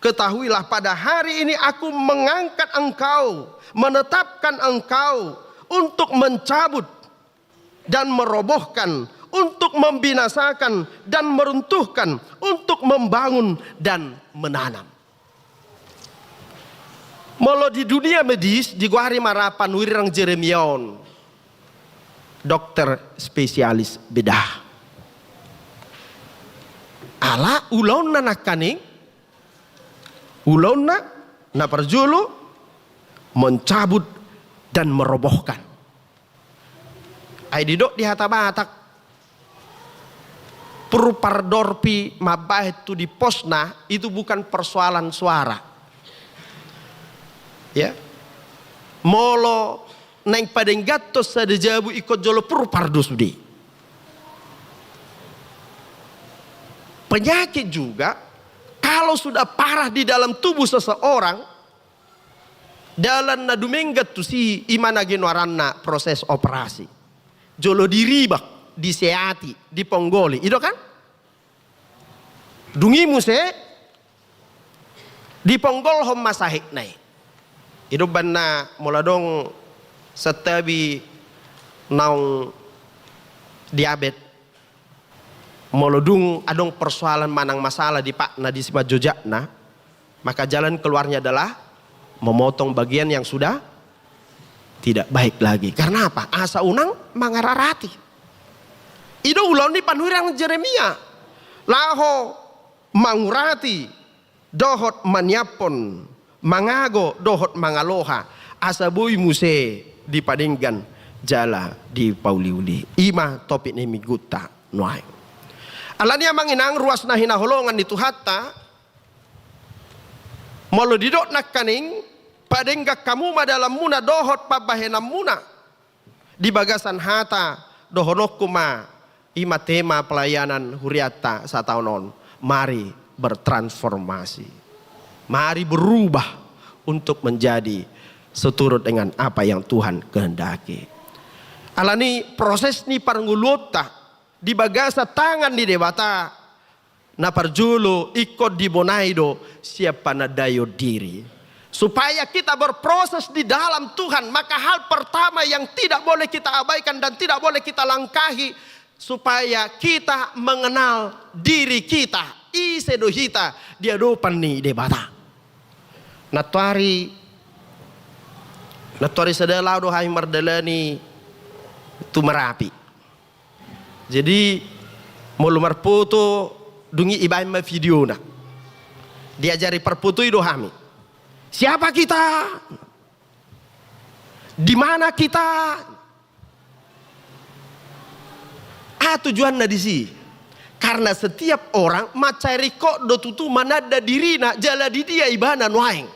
Ketahuilah pada hari ini aku mengangkat engkau, menetapkan engkau untuk mencabut dan merobohkan, untuk membinasakan dan meruntuhkan, untuk membangun dan menanam. Molo di dunia medis di guari marapan wirang Jeremiaon, dokter spesialis bedah. Ala ulona nakaning, ulona na perjulu mencabut dan merobohkan. Ai didok di hata batak purpardorpi mabah itu di posna itu bukan persoalan suara. Ya. Molo neng padenggato sadejabu ikut jolo purpardosudi. Penyakit juga kalau sudah parah di dalam tubuh seseorang dalam nadumenggat tu si imana genuaranna proses operasi. Jolo diribak, diseati, diponggoli, itu kan? Dungimu se diponggol hom masahik nai. Itu banna muladong setabi naung diabet. Molodung adong persoalan manang masalah di pak na di sima jojakna, maka jalan keluarnya adalah memotong bagian yang sudah tidak baik lagi. Karena apa? Asa unang mangararati. Itu ulon di panuirang Jeremia. Laho mangurati dohot manyapon mangago dohot mangaloha asabui muse dipadinggan jala di pauliuli. Ima topik ni miguta nuai. Alania manginang ruas nahina holongan itu hatta molo didok nak kaning padengga kamu dalam muna dohot pabahenam muna di bagasan hata dohonokuma ima tema pelayanan huriata sataunon mari bertransformasi. Mari berubah untuk menjadi seturut dengan apa yang Tuhan kehendaki. Alani proses ni parngulota di bagasa tangan di debata na parjulu ikut di bonaido siapa na dayo diri. Supaya kita berproses di dalam Tuhan, maka hal pertama yang tidak boleh kita abaikan dan tidak boleh kita langkahi, supaya kita mengenal diri kita, isedo hita dia depan ni debata. Natuari sedalau do hai mardelani tu Merapi. Jadi mulu marpoto dungi ibai ma video na. Diajari perputu do hami. Siapa kita? Di mana kita? Tujuan na di si. Karena setiap orang macari kok do tutu manada dirina jala di dia ibana nuaing.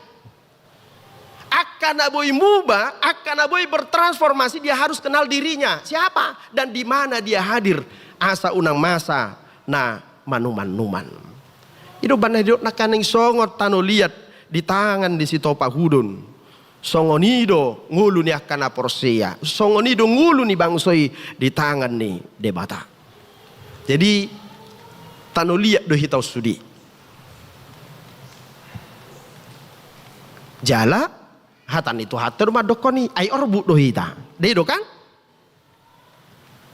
Akan aboy muba, akan aboy bertransformasi, dia harus kenal dirinya. Siapa dan di mana dia hadir. Asa unang masa na manuman-numan. Itu banai do nakaning songot tano liat di tangan di situ pahudun. Songonido ngulu ni akan aporsia. Songonido ngulu ni bangsoi di tangan ni debata. Jadi tano liat do hitau studi. Jala hatan itu hater madokoni ai orbu do hita. Dedo kan?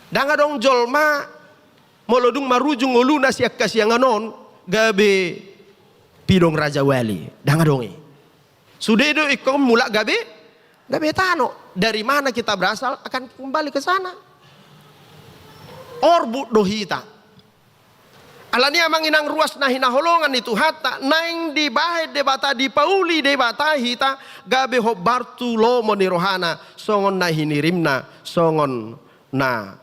Danga dong jolma molodung marujung nguluna siak kasianganon gabe pidong Raja Wali. Danga dongi. Sudah itu ikom mulak gabe tano. Dari mana kita berasal akan kembali ke sana. Orbu dohita. Alani amang inang ruas na hinaholongan itu hata naing di bahe debata di pauli debata hita gabe hobartu lomo ni rohana songon na hinirimna songon na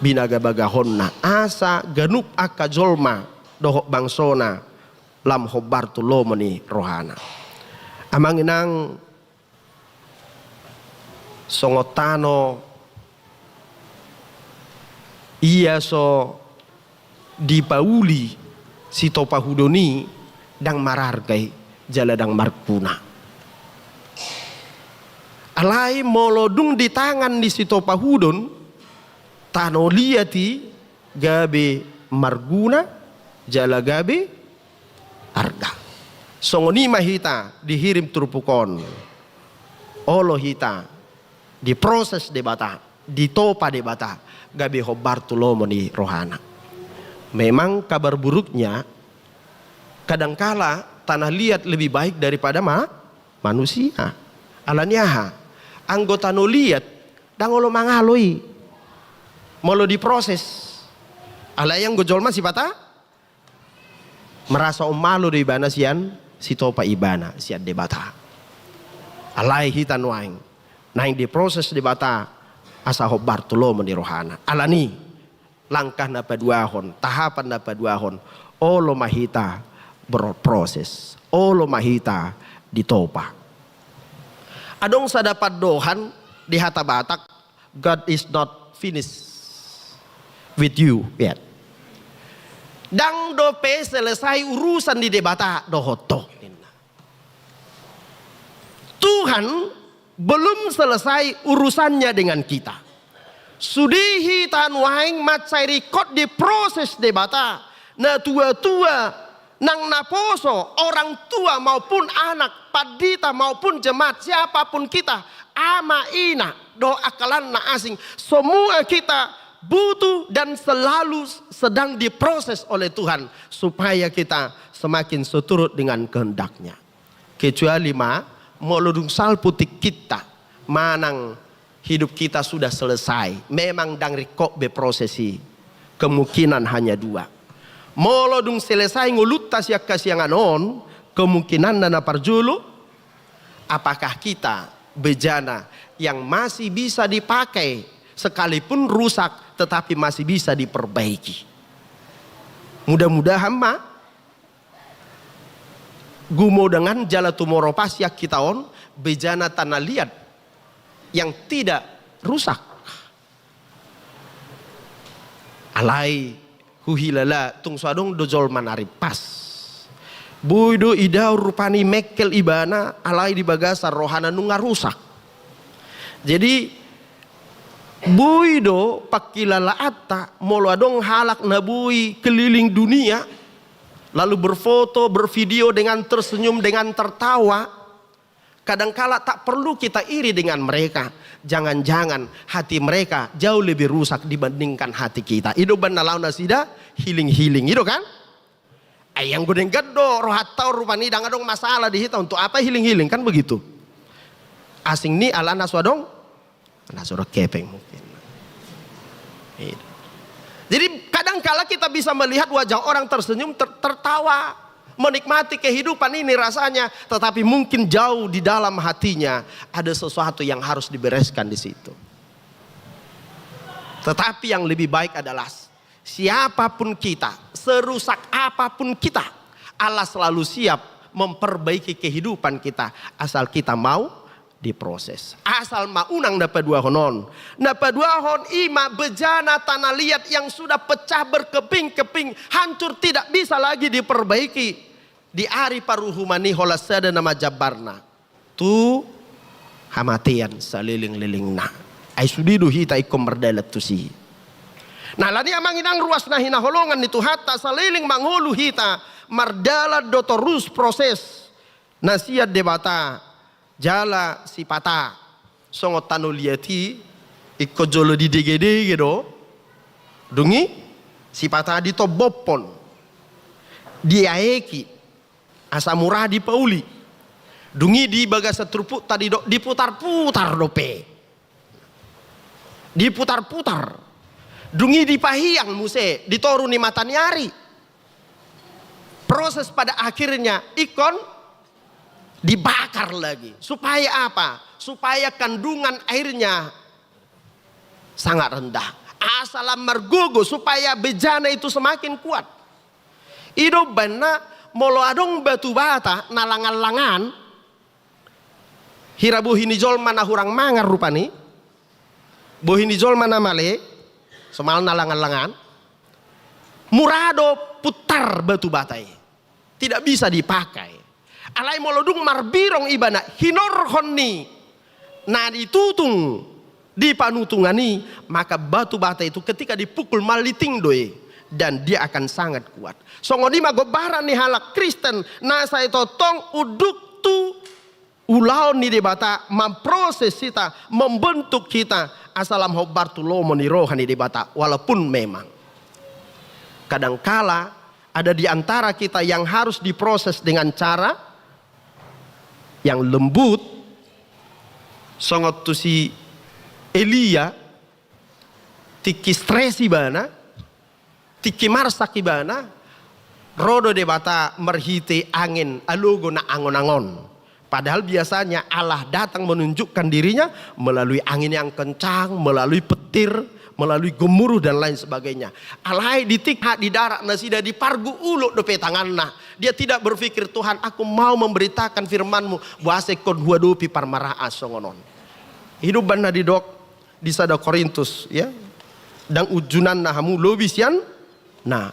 binaga bagahonna asa ganup aka jolma dohok bangsona lam hobartu lomo ni rohana. Amang inang songotano iya so di pauli si topahudoni dang marargai jala dang marpuna. Alai molodung di tangan di si topahudon tano liati gabe marguna jala gabe harga. Songoni mahita dihirim turpukon. Olo hita diproses debata, ditopa debata gabe hobartu lomo ni rohana. Memang kabar buruknya kadangkala tanah liat lebih baik daripada manusia. Alanya anggota no liat dangolo mangaloi molo diproses. Alayang gojolma si pata merasa malu di ibana sian si topa ibana sian debata. Alai hitan waing naing diproses debata asa hobartu lomo ni rohana. Alani langkah na paduahon, tahapan na paduahon, olo mahita berproses, olo mahita ditopa. Adong sa dapat dohan di hata Batak, God is not finished with you yet. Dang dope selesai urusan di debata dohoto. Tuhan belum selesai urusannya dengan kita. Sudihi tanwaing matsairi kot di proses debata. Na tua-tua nang naposo orang tua maupun anak, padita maupun jemaat, siapapun kita, ama ina, do akalan na asing, semua kita butuh dan selalu sedang diproses oleh Tuhan supaya kita semakin seturut dengan kehendaknya. Kecuali molodung salputik kita manang hidup kita sudah selesai. Memang dang rikok beprosesi. Kemungkinan hanya dua. Molodung selesai ngulutas yak kasiangan on, kemungkinan dana parjulu apakah kita bejana yang masih bisa dipakai sekalipun rusak tetapi masih bisa diperbaiki. Mudah-mudahan gumo dengan jala tumoro pasyak kita on bejana tanah liat yang tidak rusak. Alai huhilala tung suadong dojol manari pas. Buido idau rupani mekel ibana alai di bagasa rohana nunga rusak. Jadi buido pakilala atta molo adong halak nabui keliling dunia, lalu berfoto, bervideo dengan tersenyum, dengan tertawa. Kadangkala tak perlu kita iri dengan mereka. Jangan-jangan hati mereka jauh lebih rusak dibandingkan hati kita. Itu benar nasida healing itu kan? Yang gudeng gado rohat tau rupani dang adong masalah di hita untuk apa healing kan begitu. Asing ni ala naswadong nasoro kepeng mungkin. Jadi kadangkala kita bisa melihat wajah orang tersenyum tertawa, menikmati kehidupan ini rasanya, tetapi mungkin jauh di dalam hatinya ada sesuatu yang harus dibereskan di situ. Tetapi yang lebih baik adalah siapapun kita, serusak apapun kita, Allah selalu siap memperbaiki kehidupan kita asal kita mau diproses. Asal maunang dapat dua honon. Dapat dua hon ima bejana tanah liat yang sudah pecah berkeping-keping, hancur tidak bisa lagi diperbaiki. Di ari paruhumani holasada nama jabarna. Tu hamatian saliling-lilingna. Ai sudidu hita ikom merdalat tusi. Nah lani amang inang ruas nahina holongan itu hatta saliling mangulu hita mardalat dotorus proses. Nasiat debata jala si pata songot tanu liati ikko jolo di degede gitu dungi si pata di tobopon di aeki asa murah di pauli dungi di bagasa trupuk tadi diputar-putar dope diputar-putar dungi di pahiang muse ditoruni mataniari proses pada akhirnya ikon dibakar lagi. Supaya apa? Supaya kandungan airnya sangat rendah. Asalam mergogo supaya bejana itu semakin kuat. Ido bana molo adong batu bata nalangan-langan. Hirabu hini jol mana hurang mangar rupani. Bohini jol mana male. Semal nalangan-langan. Murado putar batu batai. Tidak bisa dipakai. Alai molodung marbirong ibana hinor honni nah ditutung di panutungani maka batu bata itu ketika dipukul maliting doe dan dia akan sangat kuat. Songodima gobaran ni halak Kristen nasa itu tong uduk tu ulau ni debata memproses kita membentuk kita asalam hobar tu lomo ni rohani debata walaupun memang kadangkala ada di antara kita yang harus diproses dengan cara yang lembut. Songot tu si Elia tiki stresi bana tiki marsaki bana rodo debata merhite angin alugo na angon-angon. Padahal biasanya Allah datang menunjukkan dirinya melalui angin yang kencang, melalui petir, melalui gemuruh dan lain sebagainya. Alai ditikha di darat nasida di pargu uluk dope tanganna. Dia tidak berpikir Tuhan aku mau memberitakan firmanmu bahasa kon huadupi parmaraa songonon. Hidup bana di dok di sada Korintus ya. Dan ujunan nahamu lobisian nah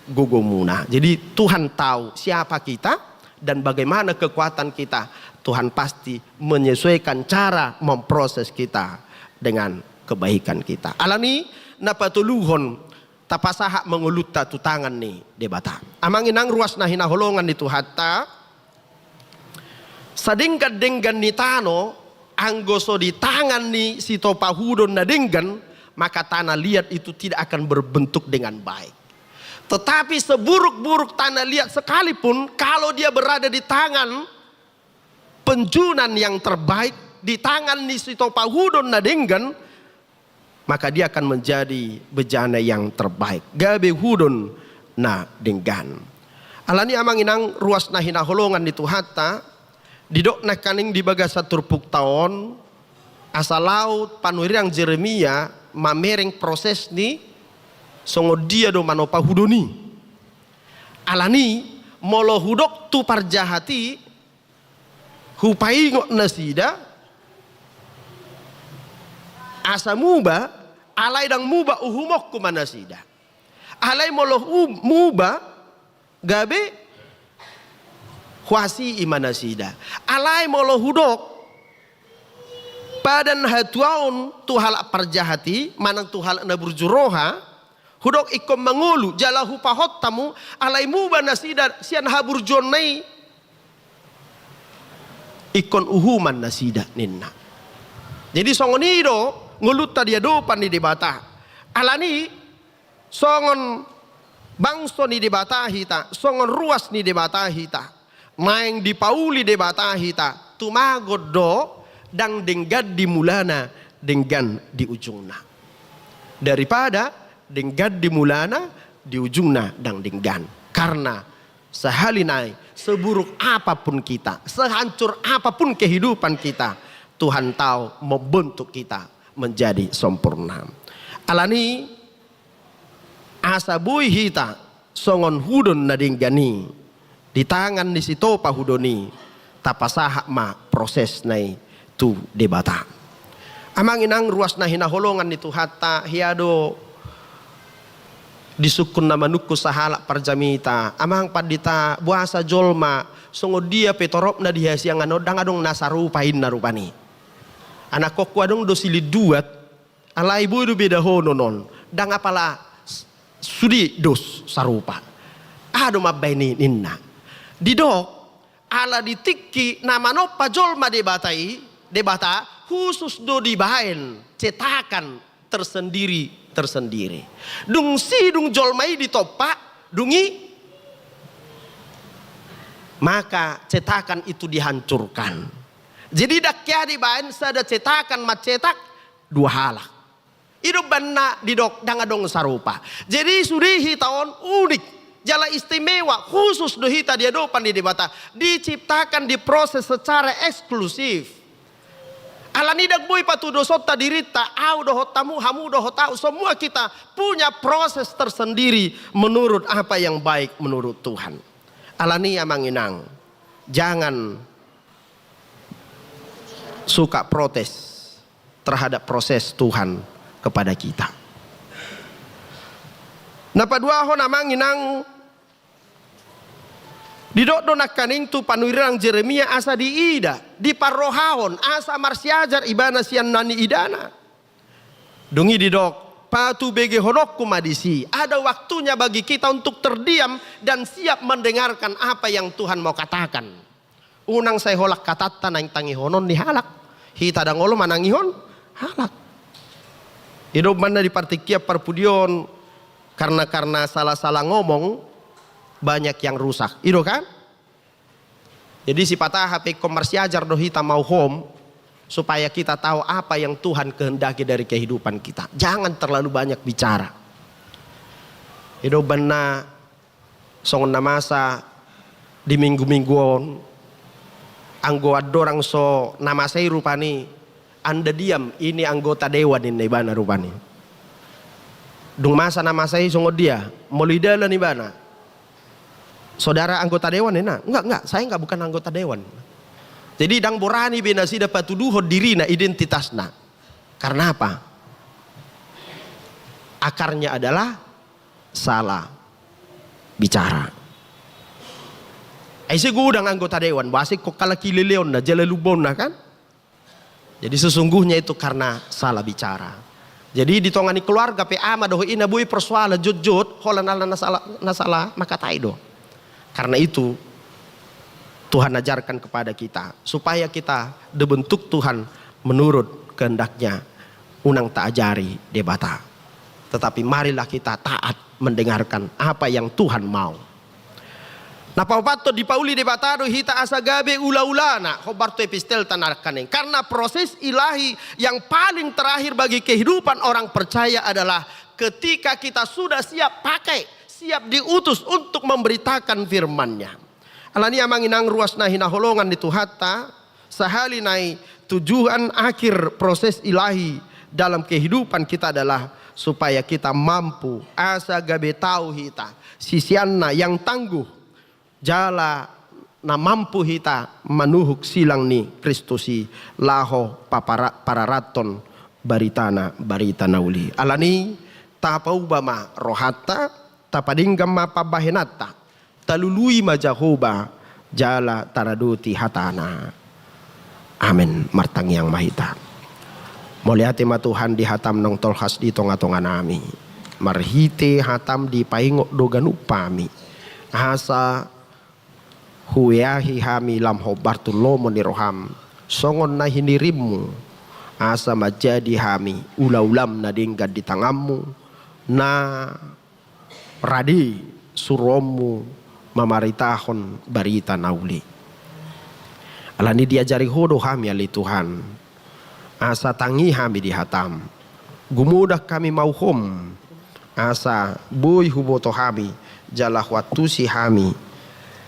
gogomuna. Jadi Tuhan tahu siapa kita dan bagaimana kekuatan kita. Tuhan pasti menyesuaikan cara memproses kita dengan kebaikan kita. Alani napatuluhon tapasaha mengulutta tu tangan ni debata. Amang inang ruas na hinaholongan itu hatta sadingkat denggan ni tano anggoso di tangan ni si topahudon na denggan maka tanah liat itu tidak akan berbentuk dengan baik. Tetapi seburuk-buruk tanah liat sekalipun kalau dia berada di tangan penjunan yang terbaik di tangan ni si topahudon na denggan maka dia akan menjadi bejana yang terbaik. Gabe hudon na denggan. Alani amang inang ruas na hinaholongan itu hatta didok na kaning di bagasa turpuk taon asal laut panuirang Jeremia mamereng proses ni songo dia do manopa hudoni. Alani molo hudok tu parjahati hupai ngok nasida asa muba alai dang muba uhumok kumanasida. Alai moloh muba gabe huasi imanasida. Alai moloh hudok padan hatuaun tuhal perjahati manang tuhal na burjuroha hudok ikom mangulu jalahu pahot tamu alai muba nasida sian habur jonai ikon uhuman nasida ninna. Jadi songonido ngulut dia dopan di debata. Alani songon bangso ni debata hita, songon ruas ni debata hita. Maeng di pauli debata hita, tumagod do dang denggad di mulana denggan di ujungna. Daripada denggad di mulana di ujungna dang denggan. Karena sehalinai seburuk apapun kita, sehancur apapun kehidupan kita, Tuhan tahu membentuk kita menjadi sempurna. Alani asabui hita songon hudon nadinggani di tangan di situ pahudoni tapasahak ma proses nai tu debata. Amang inang ruas na hinaholongan itu hatta hiado disukun nama nuku sahala parjamita amang padita buasa jolma songo dia petorop na dia siang anodang adong nasarupain narupani anak kokku adong dosili duat ala ibu itu beda hononon dang apala sudi dos sarupa ado mabaini ninna didok ala ditiki nama nopa jolma debata khusus do dibahen cetakan tersendiri. Dung si dung jolmai ditopak dungi maka cetakan itu dihancurkan. Jadi dakya di bahan sada cetakan macetak dua halak. Hidup bana didok dangadong sarupa. Jadi surihi tahun unik jala istimewa khusus dohita dia dopan di debata diciptakan diproses secara eksklusif. Alani dak boy patu dosota dirita au dohotamu hamu dohotau semua kita punya proses tersendiri menurut apa yang baik menurut Tuhan. Alani amang inang jangan suka protes terhadap proses Tuhan kepada kita. Napa dua hon amang inang didok donak kaning tu panuirang Jeremia asa diida di parrohaon asa marsiajar ibana sian nani idana dungi didok patu bege honok kumadisi ada waktunya bagi kita untuk terdiam dan siap mendengarkan apa yang Tuhan mau katakan. Unang saya holak katata nang tangi honon ni halak hita dangolo manangihon halak hidup mana di partikia parpudion karena salah-salah ngomong banyak yang rusak, itu kan? Jadi si patah HP komersi ajar dohita mau home supaya kita tahu apa yang Tuhan kehendaki dari kehidupan kita. Jangan terlalu banyak bicara. Itu benar songon namasa di minggu-mingguan anggota dorang so namasai rupani anda diam ini anggota dewan ini bana rupani. Dung masa namasai songo dia molidala ni bana. Saudara anggota dewan enak? Enggak, saya enggak bukan anggota dewan. Jadi dang borani benasi dapat tuduh diri na identitasna. Karena apa? Akarnya adalah salah bicara. Aise gudang anggota dewan, basik kok kalaki leleon na jalalubon na kan? Jadi sesungguhnya itu karena salah bicara. Jadi ditongani keluarga pe ama doh ina bui persoalan jujut holan ala nasala maka taido. Karena itu Tuhan ajarkan kepada kita supaya kita dibentuk Tuhan menurut kehendaknya. Unang tak ajari debata. Tetapi marilah kita taat mendengarkan apa yang Tuhan mau. Napapato di pauli debatado hita asagabe ula-ulana hobarto epistel tanarkaneng. Karena proses ilahi yang paling terakhir bagi kehidupan orang percaya adalah ketika kita sudah siap pakai, siap diutus untuk memberitakan firman-Nya. Alani amang inang ruas na hinaholongan itu hatta sahali nai tujuan akhir proses ilahi dalam kehidupan kita adalah supaya kita mampu asa gabe tahu hita sisianna yang tangguh jala na mampu hita manuhuk silang ni Kristusi laho pararaton baritana uli. Alani tapau bama rohata tapadinggam mapabahenata talului ma Jehovah jala taraduti hatana. Amin. Martangyang mahita. Moliati ma Tuhan di hatam nong tolhas di tonga-tonga nami. Marhite hatam di paingok dogan upami. Asa huyahi hami lam hobartulomo ni roham. Songon na hinirimu. Asa majadi hami ula-ulam na dinggad di tangamu. Na radi suromu mamaritahon barita nauli. Alani diajari hodo kami ali Tuhan. Asa tangi kami di hatam. Gumudah kami mauhom. Asa boy huboto kami. Jalah watusi kami.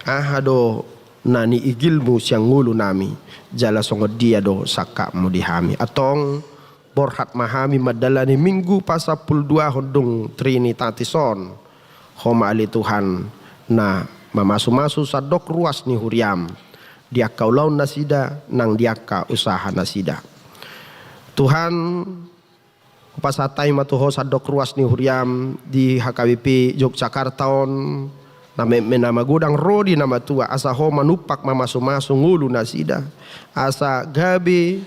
Ahado nani igilmu siyang ngulu nami. Jala songod dia do sakakmu di kami. Atong borhat mahami madalani minggu pasapul dua hodong Trinitatison. Homa ali Tuhan na mamasu-masu sadok ruas ni huriam. Dia kaulaun nasida nang diaka usaha nasida. Tuhan pasatai matuho sadok ruas ni huriam di HKBP Yogyakarta nama gudang rodi nama tua asa ho manupak mamasu-masu ngulu nasida asa gabi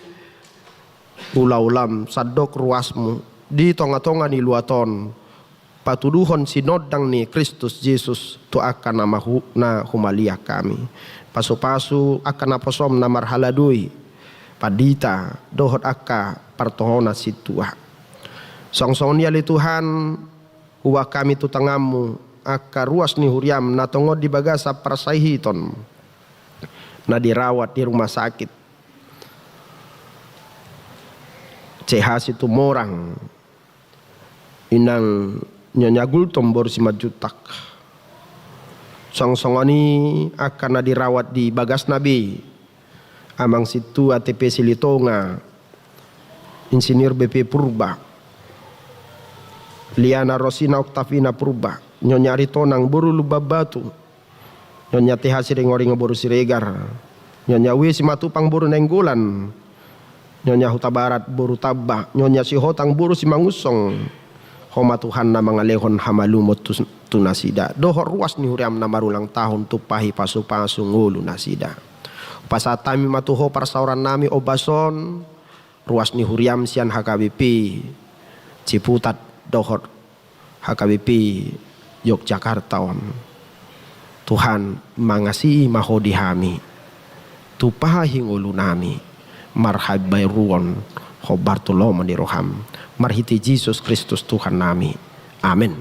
ulam sadok ruasmu di tonga-tonga ni luaton patuduhon sinodang ni Kristus Yesus tu akan nama na humalia kami. Pasu-pasu akan naposom na marhaladui padita dohot akka partohona situa. Song-song ni ali Tuhan huwa kami tutangamu akka ruas ni huriam na tongod di bagasa parsahiton na dirawat di rumah sakit. Cehas itu morang inang nyanyagul tombor si majutak. Song-songani akan dirawat di Bagas Nabi amang situ ATP Silitonga Insinyur BP Purba Liana Rosina Oktavina Purba Nyonya Ritonang Buru Lubabatu Nyonya TH Siringoringa Buru Siregar Nyonya Wi Simatupang Buru Nenggolan Nyonya Huta Barat Buru Tabba Nyonya Sihotang Buru Simangusong Homa Tuhan na mga lehon hamalumot tunasida. Dohor ruas ni huriam na marulang tahun tupahi pasu-pasu ngulu nasida. Pasatami matuho parsauran nami obason. Ruas ni huriam sian HKBP. Ciputat dohor HKBP Yogyakarta. Tuhan mangasihi mahodi hami. Tupahi ngulu nami. Marhab bayruon. Hobartulomo ni roham. Marhiti Yesus Kristus Tuhan nami. Amin.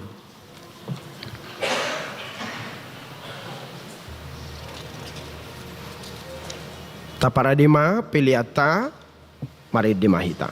Taparadima piliata maridima hita.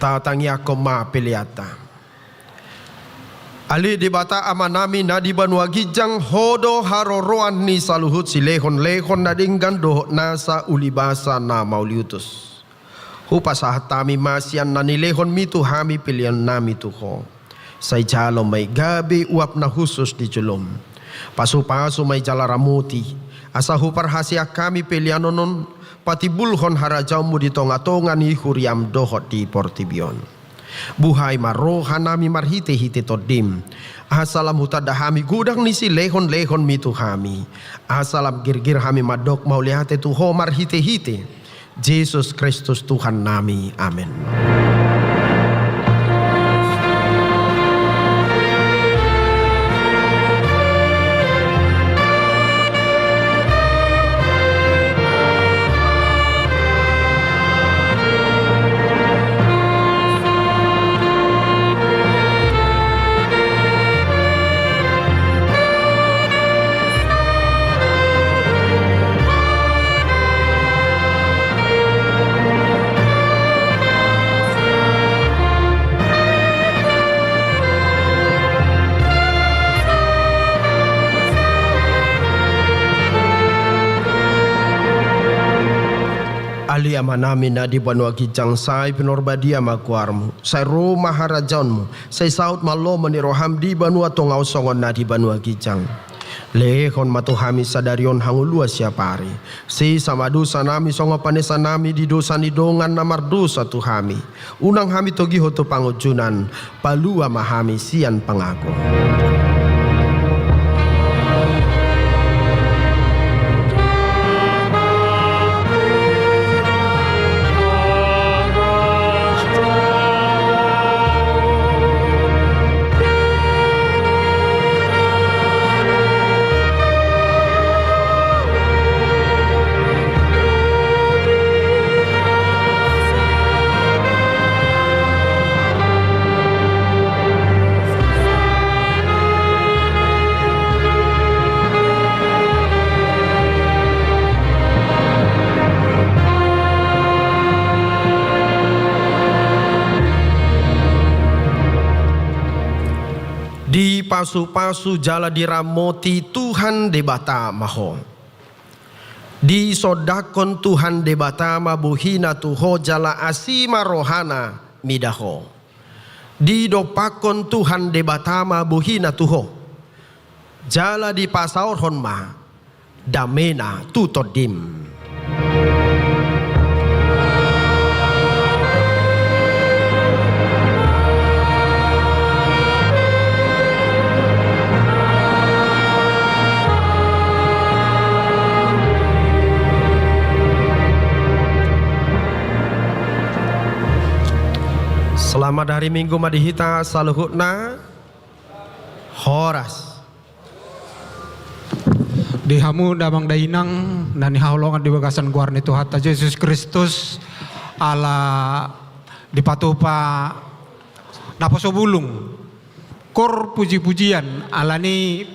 tatangia koma peliata. Ali di bata amanami na di banua gijang hodo haroroan ni saluhut si lehon nadinggan doh nasa ulibasa na mauliutus. Hupasahat tami masian na nilehon mitu hami pilihan nami tuho. Say jalo may gabi uap na husus di julom. Pasu-pasu may jalaramuti. Asa huparhasya kami pilihanon pati bulhon harajaw mo dito nga tongan ni huriam dohot di Portibion. Buhay marohan nami marhite-hite todim. Asalam hutada hami gudang nisi lehon mitu hami. Asalam girgir hami madok maulihate tuho marhite-hite. Yesus Kristus Tuhan nami. Amin. Ali amanamin na di banwa gijang say pinorbadia magkuarmu. Say rumah harajaunmu. Say saut malo maniroham di banwa tongaw songon na di banwa gijang. Lehon matuhami sadarion hangulua siapari. Si samadusa nami songo panesa nami di dosa nidongan namardusa tuhami. Unang hami togi hoto pangujunan. Palua mahami sian pangaku. Di pasu-pasu jala diramoti Tuhan debata maho. Di sodakon Tuhan debata mabuhina tuho jala asima rohana midaho. Di dopakon Tuhan debata mabuhina tuho. Jala di pasaur honma damena tutodim. Selamat hari Minggu madihita saluhutna horas. Di hamu damang dainang dan haulongan di bagasan guarni Tuhan Yesus Kristus ala dipatupa naposo bulung kor puji-pujian alani